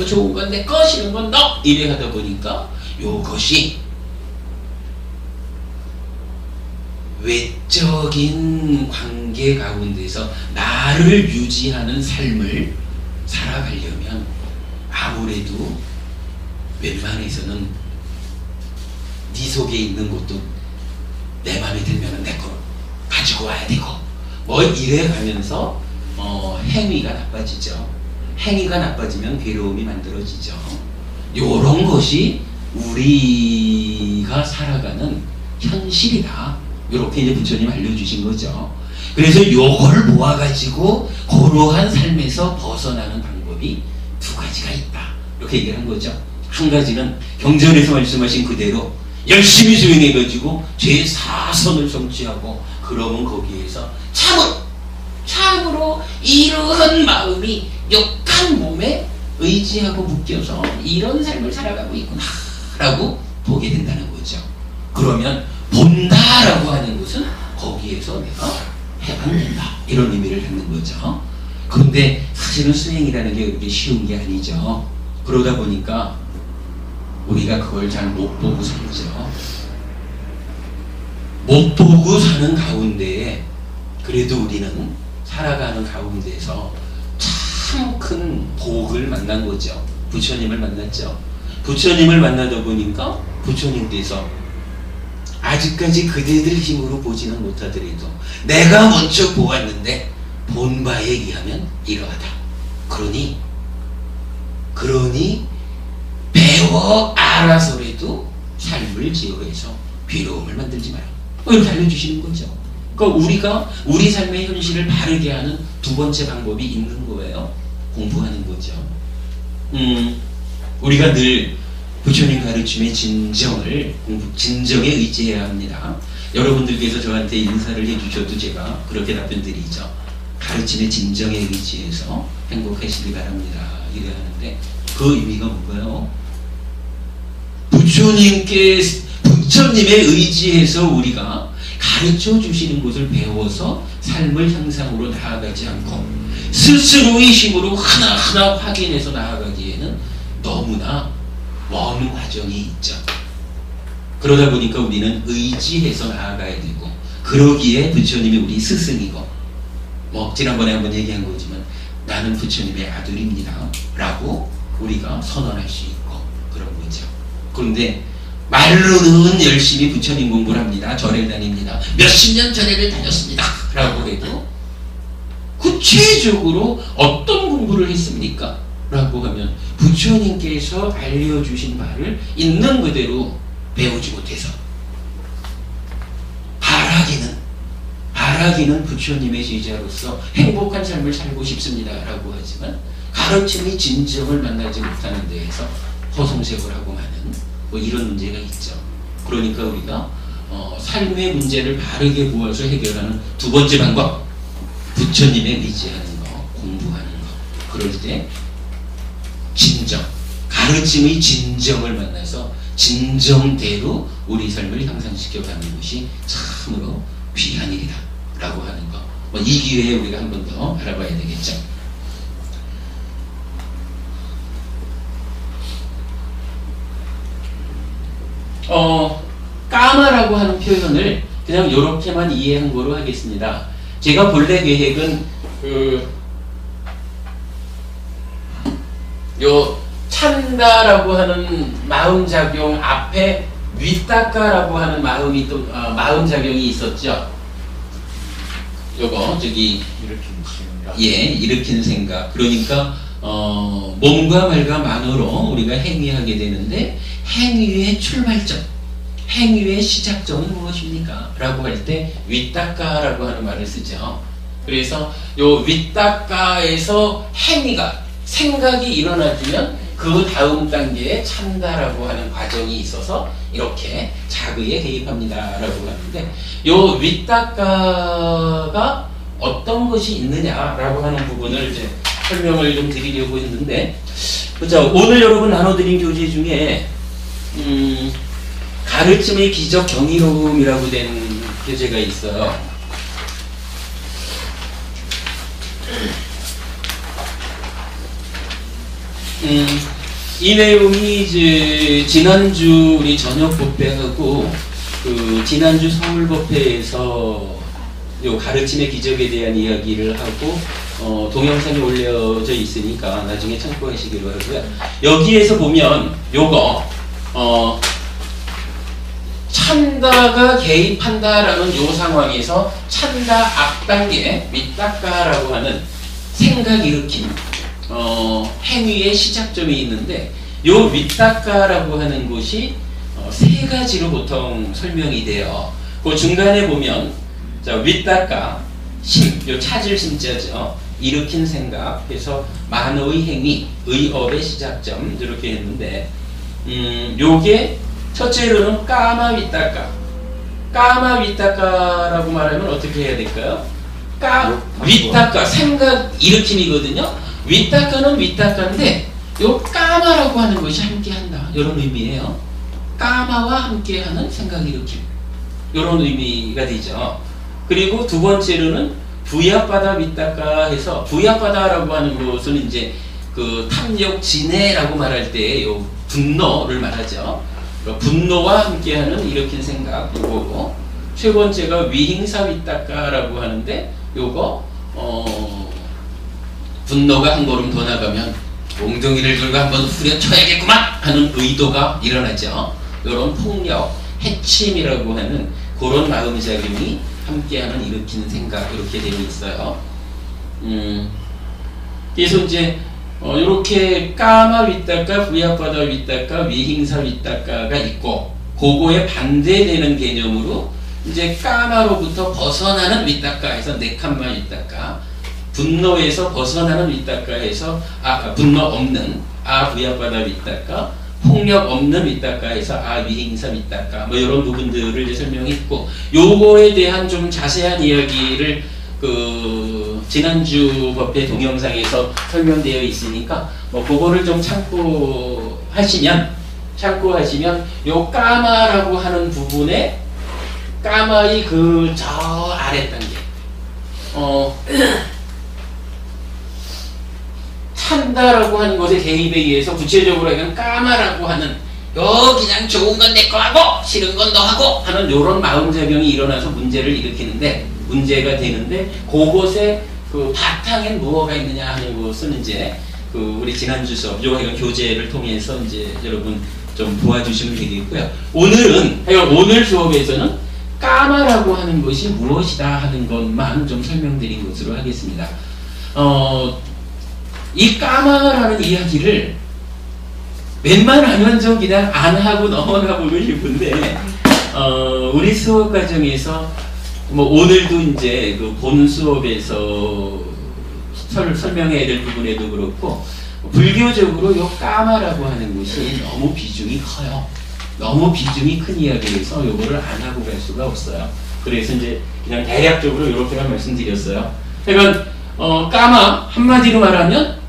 좋은 건 내 거 싫은 건 너 이래 하다 보니까 요것이 외적인 관계 가운데서 나를 유지하는 삶을 살아가려면 아무래도 웬만해서는 네 속에 있는 것도 내 마음에 들면 내 거 가지고 와야 되고 뭐 이래 가면서 행위가 나빠지죠. 행위가 나빠지면 괴로움이 만들어지죠. 요런 것이 우리가 살아가는 현실이다. 이렇게 이제 부처님 알려주신 거죠. 그래서 요걸 모아가지고 그러한 삶에서 벗어나는 방법이 두 가지가 있다. 이렇게 얘기를 한 거죠. 한 가지는 경전에서 말씀하신 그대로 열심히 수행해가지고 제4선을 성취하고 그러면 거기에서 참으로 이러한 마음이 역한 몸에 의지하고 묶여서 이런 삶을 살아가고 있구나 라고 보게 된다는 거죠. 그러면 본다라고 하는 것은 거기에서 내가 해방된다 이런 의미를 갖는 거죠. 그런데 사실은 수행이라는 게 그렇게 쉬운 게 아니죠. 그러다 보니까 우리가 그걸 잘 못 보고 살죠. 못 보고 사는 가운데에 그래도 우리는 살아가는 가운데서 참 큰 복을 만난 거죠. 부처님을 만났죠. 부처님을 만나다 보니까 부처님께서 아직까지 그대들 힘으로 보지는 못하더라도 내가 먼저 보았는데 본 바에 의하면 이러하다. 그러니 배워 알아서라도 삶을 지어해서 괴로움을 만들지 마라. 이렇게 알려주시는 거죠. 그러니까 우리가 우리 삶의 현실을 바르게 하는 두 번째 방법이 있는 거예요. 공부하는 거죠. 우리가 늘 부처님 가르침의 진정에 의지해야 합니다. 여러분들께서 저한테 인사를 해주셔도 제가 그렇게 답변드리죠. 가르침의 진정에 의지해서 행복하시기 바랍니다. 이래야 하는데 그 의미가 뭔가요? 부처님에 의지해서 우리가 가르쳐 주시는 것을 배워서 삶을 향상으로 나아가지 않고 스스로의 힘으로 하나하나 확인해서 나아가기에는 너무나 먼 과정이 있죠. 그러다 보니까 우리는 의지해서 나아가야 되고, 그러기에 부처님이 우리 스승이고, 지난번에 한번 얘기한 거지만 나는 부처님의 아들입니다 라고 우리가 선언할 수 있고 그런 거죠. 그런데 말로는 열심히 부처님 공부를 합니다. 절에 다닙니다. 몇십 년 절에를 다녔습니다 라고 해도 구체적으로 어떤 공부를 했습니까? 라고 하면 부처님께서 알려주신 바를 있는 그대로 배우지 못해서 바라기는 부처님의 제자로서 행복한 삶을 살고 싶습니다 라고 하지만 가르침의 진정을 만나지 못하는 데에서 허송세월 하고 마는 이런 문제가 있죠. 그러니까 우리가 삶의 문제를 바르게 보아서 해결하는 두 번째 방법, 부처님에 의지하는 거, 공부하는 거. 그럴 때 가르침의 진정을 만나서 진정대로 우리 삶을 향상시켜가는 것이 참으로 귀한 일이다 라고 하는 거. 이 기회에 우리가 한 번 더 알아봐야 되겠죠. 까마라고 하는 표현을 그냥 이렇게만 이해한 거로 하겠습니다. 제가 본래 계획은 찬다라고 하는 마음작용 앞에 위닦아라고 하는 마음작용이 있었죠. 요거 일으키는 생각. 그러니까 몸과 말과 만으로 우리가 행위하게 되는데 행위의 출발점, 행위의 시작점은 무엇입니까? 라고 할 때 위닦아라고 하는 말을 쓰죠. 그래서 요 위닦아에서 생각이 일어나주면 그 다음 단계에 찬다라고 하는 과정이 있어서 이렇게 자의에 개입합니다 라고 하는데, 요 위닦아가 어떤 것이 있느냐라고 하는 부분을 이제 설명을 좀 드리려고 했는데, 자, 오늘 여러분 나눠드린 교재 중에 가르침의 기적 경이로움이라고 된 교재가 있어요. 이 내용이 이제 지난주 우리 저녁 법회하고 지난주 서울법회에서 요 가르침의 기적에 대한 이야기를 하고 동영상이 올려져 있으니까 나중에 참고하시기로 하고요. 여기에서 보면 요거 찬다가 개입한다라는 요 상황에서 찬다 앞단계 밑닦아라고 하는 생각 일으킴 행위의 시작점이 있는데, 요 밑닦아라고 하는 것이 세 가지로 보통 설명이 돼요. 그 중간에 보면 자, 밑닦아 요 찾을 심자죠. 일으킨 생각 해서 만의 행위, 의업의 시작점 이렇게 했는데, 요게 첫째로는 까마 위닦아라고 말하면 어떻게 해야 될까요? 위닦아 생각 일으킴이거든요. 위닦아는 위닦아인데 요 까마라고 하는 것이 함께한다 이런 의미예요. 까마와 함께하는 생각 일으킴 이런 의미가 되죠. 그리고 두 번째로는 부야바다 위닦아 해서, 부야바다라고 하는 것은 이제 그 탐욕 진해라고 말할 때 요 분노를 말하죠. 분노와 함께하는 일으킨 생각 이거고, 세 번째가 위행사 위닦아라고 하는데 요거 분노가 한 걸음 더 나가면 몽둥이를 들고 한번 후려쳐야겠구만 하는 의도가 일어나죠. 이런 폭력, 해침이라고 하는 그런 마음작용이 함께하는 일으키는 생각 이렇게 되어 있어요. 그래서 이제 이렇게 까마 위닦아, 부약바다 위닦아, 위행사 위닦아가 있고 그거에 반대되는 개념으로 이제 까마로부터 벗어나는 위닦아에서 네칸마 위닦아, 분노에서 벗어나는 위닦아에서 분노 없는 부약바다 위닦아, 폭력 없는 위닦아에서 위행사 위닦아 뭐 이런 부분들을 이제 설명했고, 요거에 대한 좀 자세한 이야기를 지난주 법회 동영상에서 설명되어 있으니까 뭐 그거를 좀 참고하시면 요 까마라고 하는 부분에 까마의 저 아래 단계 찬다라고 하는 것의 대입에 의해서 구체적으로 하면 까마라고 하는 그냥 좋은 건 내 거 하고 싫은 건 너 하고 하는 요런 마음작용이 일어나서 문제를 일으키는데 문제가 되는데 그것에 바탕에 무엇가 있느냐 하는 것은 이제 우리 지난주 수업 이런 교재를 통해서 이제 여러분 좀 도와주시면 되겠고요. 오늘 수업에서는 까마라고 하는 것이 무엇이다 하는 것만 좀 설명드린 것으로 하겠습니다. 이 까마라는 이야기를 웬만하면 좀 그냥 안 하고 넘어가 보고 싶은데 우리 수업 과정에서 뭐 오늘도 이제 본 수업에서 설명해야 될 부분에도 그렇고 불교적으로 요 까마라고 하는 것이 너무 비중이 커요. 너무 비중이 큰 이야기에서 요거를 안 하고 갈 수가 없어요. 그래서 이제 그냥 대략적으로 이렇게만 말씀드렸어요. 그러니까 까마 한마디로 말하면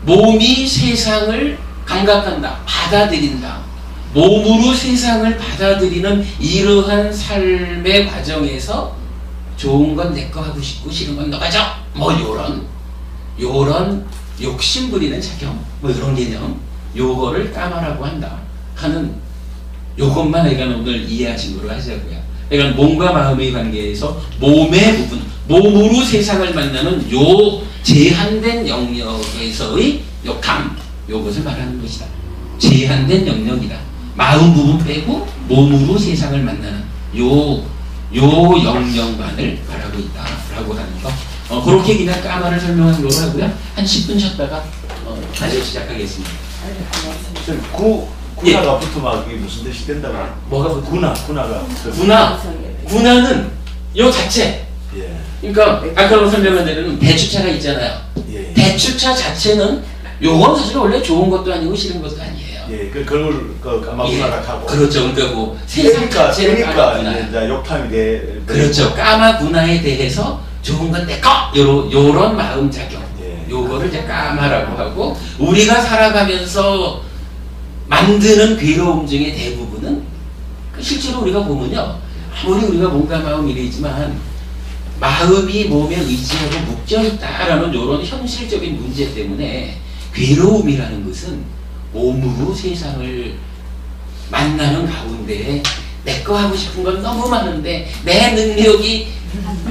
몸이 세상을 감각한다, 받아들인다. 몸으로 세상을 받아들이는 이러한 삶의 과정에서 좋은 건 내 거 하고 싶고 싫은 건 너 가져. 뭐 요런 욕심 부리는 작용, 뭐 이런 개념, 요거를 까마라고 한다 하는 요것만 오늘 이해하신 거로 하자고요. 그러니까 몸과 마음의 관계에서 몸의 부분, 몸으로 세상을 만나는 요 제한된 영역에서의 요것을 말하는 것이다. 제한된 영역이다. 마음 부분 빼고 몸으로 세상을 만나는 요 영역만을 말하고 있다라고 하는 거. 그렇게 그냥 까마를 설명한 거로 하고요. 한 10분 쉬었다가 다시 시작하겠습니다. 군화가 붙으면 그게 무슨 뜻이 된다고? 뭐가 붙으면? 군화가. 군화는 요 자체. 예. 그러니까 아까 설명한 대로는 배추차가 있잖아요. 예. 배추차 자체는 요건 사실 원래 좋은 것도 아니고 싫은 것도 아니에요. 예, 그걸 까마군화라 하고. 그렇죠. 그러니까 세상 자체를 까마군화. 이제 욕탕이 돼. 그렇죠. 까마군화에 대해서 좋은 건 내 거. 요런 마음 작용. 예. 요거를 이제 까마라고 하고, 우리가 살아가면서 만드는 괴로움 중에 대부분은 실제로 우리가 보면요, 아무리 우리가 몸과 마음 이래지만 마음이 몸에 의지하고 묶여있다라는 이런 현실적인 문제 때문에 괴로움이라는 것은 몸으로 세상을 만나는 가운데 내 거 하고 싶은 건 너무 많은데 내 능력이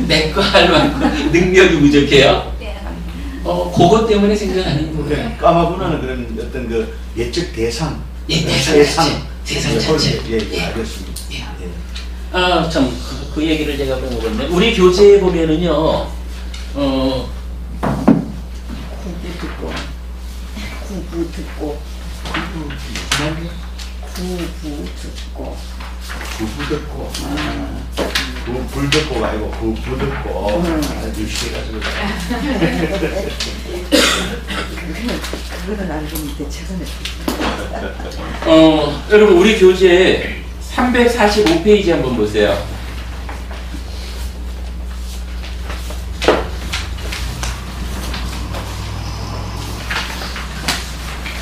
내 거 할 만큼 능력이 부족해요. 그것 때문에 생겨나는 거예요. 까마군화는 그런 어떤 예측 대상. 세상 자체. 예, 알겠습니다. 예. 참, 그 얘기를 제가 빼먹었네. 우리 교재에 보면은요, 구부 듣고 불 듣고가 아니고 구부 듣고 아주 쉬가지고. 그거는 알고 있는데 최근에. 여러분 우리 교재 345페이지 한번 보세요.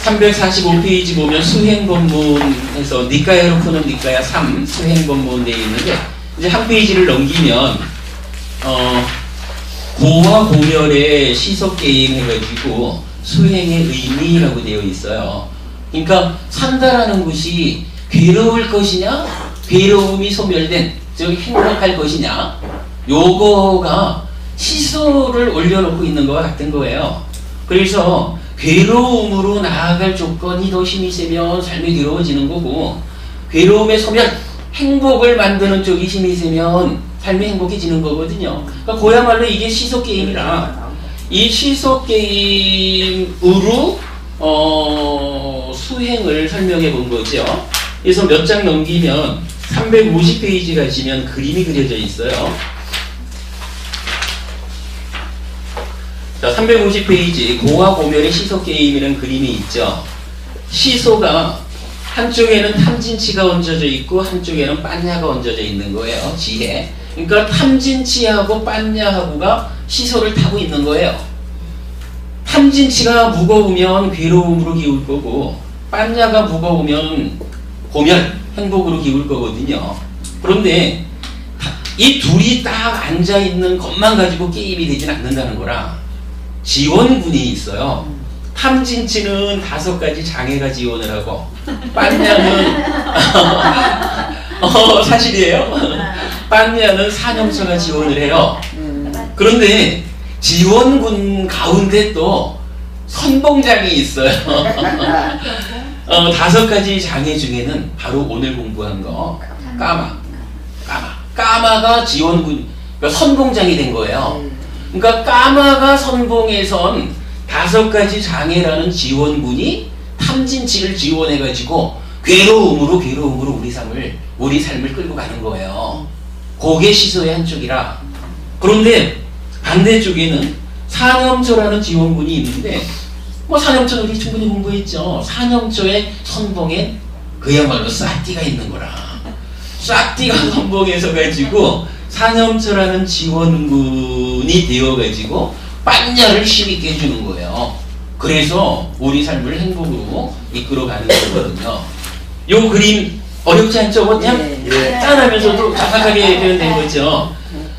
345페이지 보면 수행본문에서 니까야로 푸는 니까야 3 수행본문 되어 있는데, 이제 한 페이지를 넘기면 고와 고멸의 시속게임 해가지고 수행의 의미라고 되어 있어요. 그러니까 산다라는 것이 괴로울 것이냐 괴로움이 소멸된, 즉 행복할 것이냐, 요거가 시소를 올려놓고 있는 것과 같은 거예요. 그래서 괴로움으로 나아갈 조건이 더 힘이 세면 삶이 괴로워지는 거고, 괴로움의 소멸, 행복을 만드는 쪽이 힘이 세면 삶이 행복해지는 거거든요. 그러니까 그야말로 이게 시소 게임이라, 이 시소 게임으로 수행을 설명해 본 거죠. 그래서 몇 장 넘기면 350페이지 가시면 그림이 그려져 있어요. 자, 350페이지 고와 고멸의 시소 게임이라는 그림이 있죠. 시소가 한쪽에는 탐진치가 얹어져 있고 한쪽에는 빤야가 얹어져 있는 거예요. 지혜. 그러니까 탐진치하고 빤야하고가 시소를 타고 있는 거예요. 탐진치가 무거우면 괴로움으로 기울 거고, 빤야가 무거우면 고멸, 행복으로 기울 거거든요. 그런데 이 둘이 딱 앉아있는 것만 가지고 게임이 되진 않는다는 거라, 지원군이 있어요. 탐진치는 5가지 장애가 지원을 하고, 빤야는 사실이에요. 빤야는 사념처가 지원을 해요. 그런데 지원군 가운데 또 선봉장이 있어요. 5가지 장애 중에는 바로 오늘 공부한 거 까마가 지원군, 그러니까 선봉장이 된 거예요. 그러니까 까마가 선봉에선 5가지 장애라는 지원군이 탐진치를 지원해가지고 괴로움으로 우리 삶을 끌고 가는 거예요. 그게 시소의 한쪽이라. 그런데 반대쪽에는 사념처라는 지원군이 있는데, 뭐 사념처 우리 충분히 공부했죠. 사념처의 선봉에 그야말로 싸띠가 있는 거라. 싸띠가 선봉에서 가지고 사념처라는 지원군이 되어가지고 빤야를 힘있게 해주는 거예요. 그래서 우리 삶을 행복으로 이끌어가는 거거든요. 요 그림 어렵지 않죠? 그냥 짠하면서도 자상하게 표현된 거죠.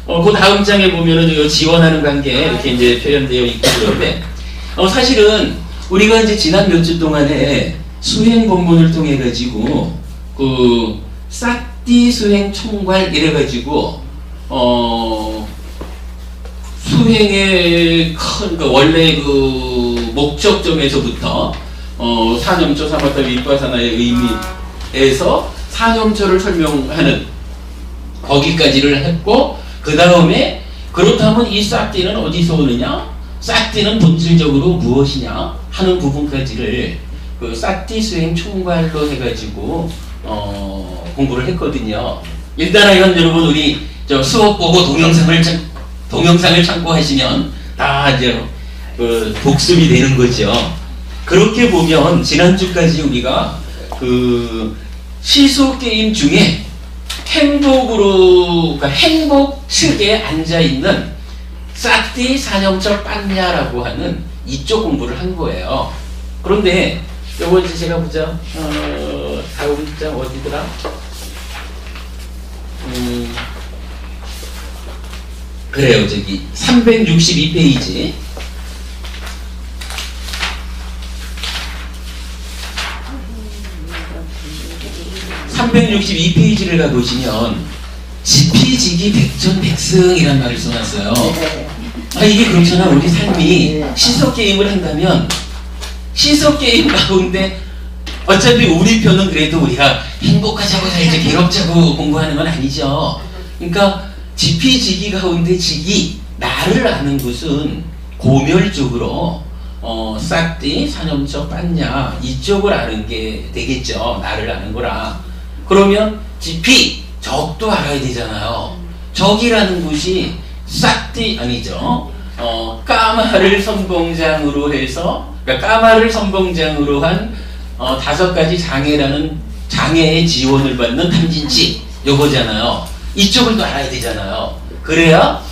그 다음 장에 보면은 요 지원하는 관계 이렇게 이제 표현되어 있고 그런데, 사실은 우리가 이제 지난 몇 주 동안에 수행 본문을 통해 가지고 그 싸띠 수행 총괄 이래 가지고 수행의 큰 그 원래 그 목적점에서부터 사념처 사마타 윗바사나의 의미에서 사념처를 설명하는 거기까지를 했고, 그 다음에 그렇다면 이 싸띠는 어디서 오느냐? 싸띠는 본질적으로 무엇이냐? 하는 부분까지를 그 싸띠 수행 총괄로 해가지고 공부를 했거든요. 일단은 여러분 우리 저 수업 보고 동영상을 참고하시면 다 이제 그 복습이 되는 거죠. 그렇게 보면 지난주까지 우리가 그 시소 게임 중에 그러니까 행복 측에 앉아있는 싸띠 사념처 빤야라고 하는 이쪽 공부를 한 거예요. 그런데 요거 이제 제가 보자. 다음 장 어디더라? 그래요. 저기 362페이지. 362페이지를 가보시면 지피지기 백전백승이란 말을 써놨어요. 이게 그렇잖아. 우리 삶이 시소게임을 한다면 시소게임 가운데 어차피 우리 편은 그래도 우리가 행복하자고 살지 괴롭자고 공부하는 건 아니죠. 그러니까 지피지기 가운데 지기, 나를 아는 것은 고멸적으로 싹띠, 사념처, 빤야 이쪽을 아는 게 되겠죠. 나를 아는 거라. 그러면 지피, 적도 알아야 되잖아요. 적이라는 것이 싹띠 아니죠. 까마를 선봉장으로 해서, 그러니까 까마를 선봉장으로 한 5가지 장애라는 장애의 지원을 받는 탐진치 요거잖아요. 이쪽을 또 알아야 되잖아요. 그래야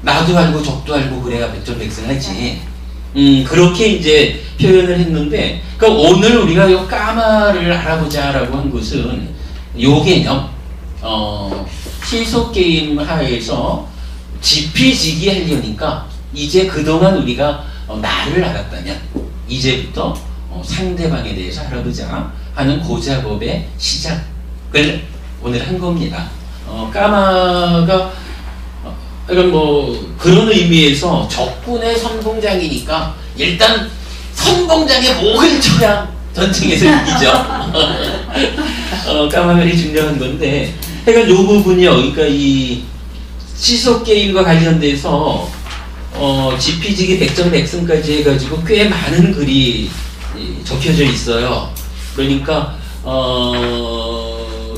나도 알고 적도 알고 그래야 백전백승하지. 그렇게 이제 표현을 했는데, 그러니까 오늘 우리가 요 까마를 알아보자라고 한 것은 요 개념, 시소 게임 하에서 지피지기 하려니까 이제 그동안 우리가 나를 알았다면 이제부터 상대방에 대해서 알아보자 하는 그 작업의 시작을 오늘 한 겁니다. 까마가 이건 뭐 그런 의미에서 적군의 선봉장이니까 일단 선봉장에 목을 쳐야 전쟁에서 이기죠. 까마별이 중요한 건데, 그러니까 이 부분이요. 그러니까 이 시속 게임과 관련돼서 지피지기 백전백승까지 해가지고 꽤 많은 글이 적혀져 있어요. 그러니까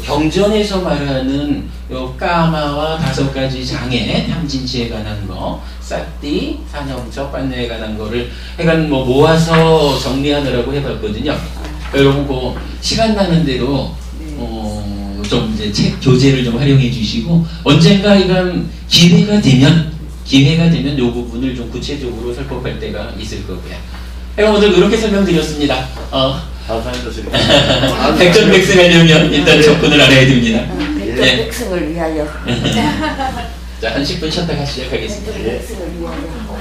경전에서 말하는 요 까마와 5가지 장애, 탐진치에 관한 거, 싹띠, 산영적, 관녀에 관한 거를 약간 뭐 모아서 정리하느라고 해봤거든요. 여러분 그 시간 나는 대로 좀 이제 책 교재를 좀 활용해 주시고, 언젠가 이건 기회가 되면 요 부분을 좀 구체적으로 설법할 때가 있을 거고요. 제가 오늘 이렇게 설명드렸습니다. 백전백승하려면 일단 적군을 알아야 됩니다. 백전백승을 위하여. 자, 한 10분 쉬었다가 시작하겠습니다. 백전백승을 위하여.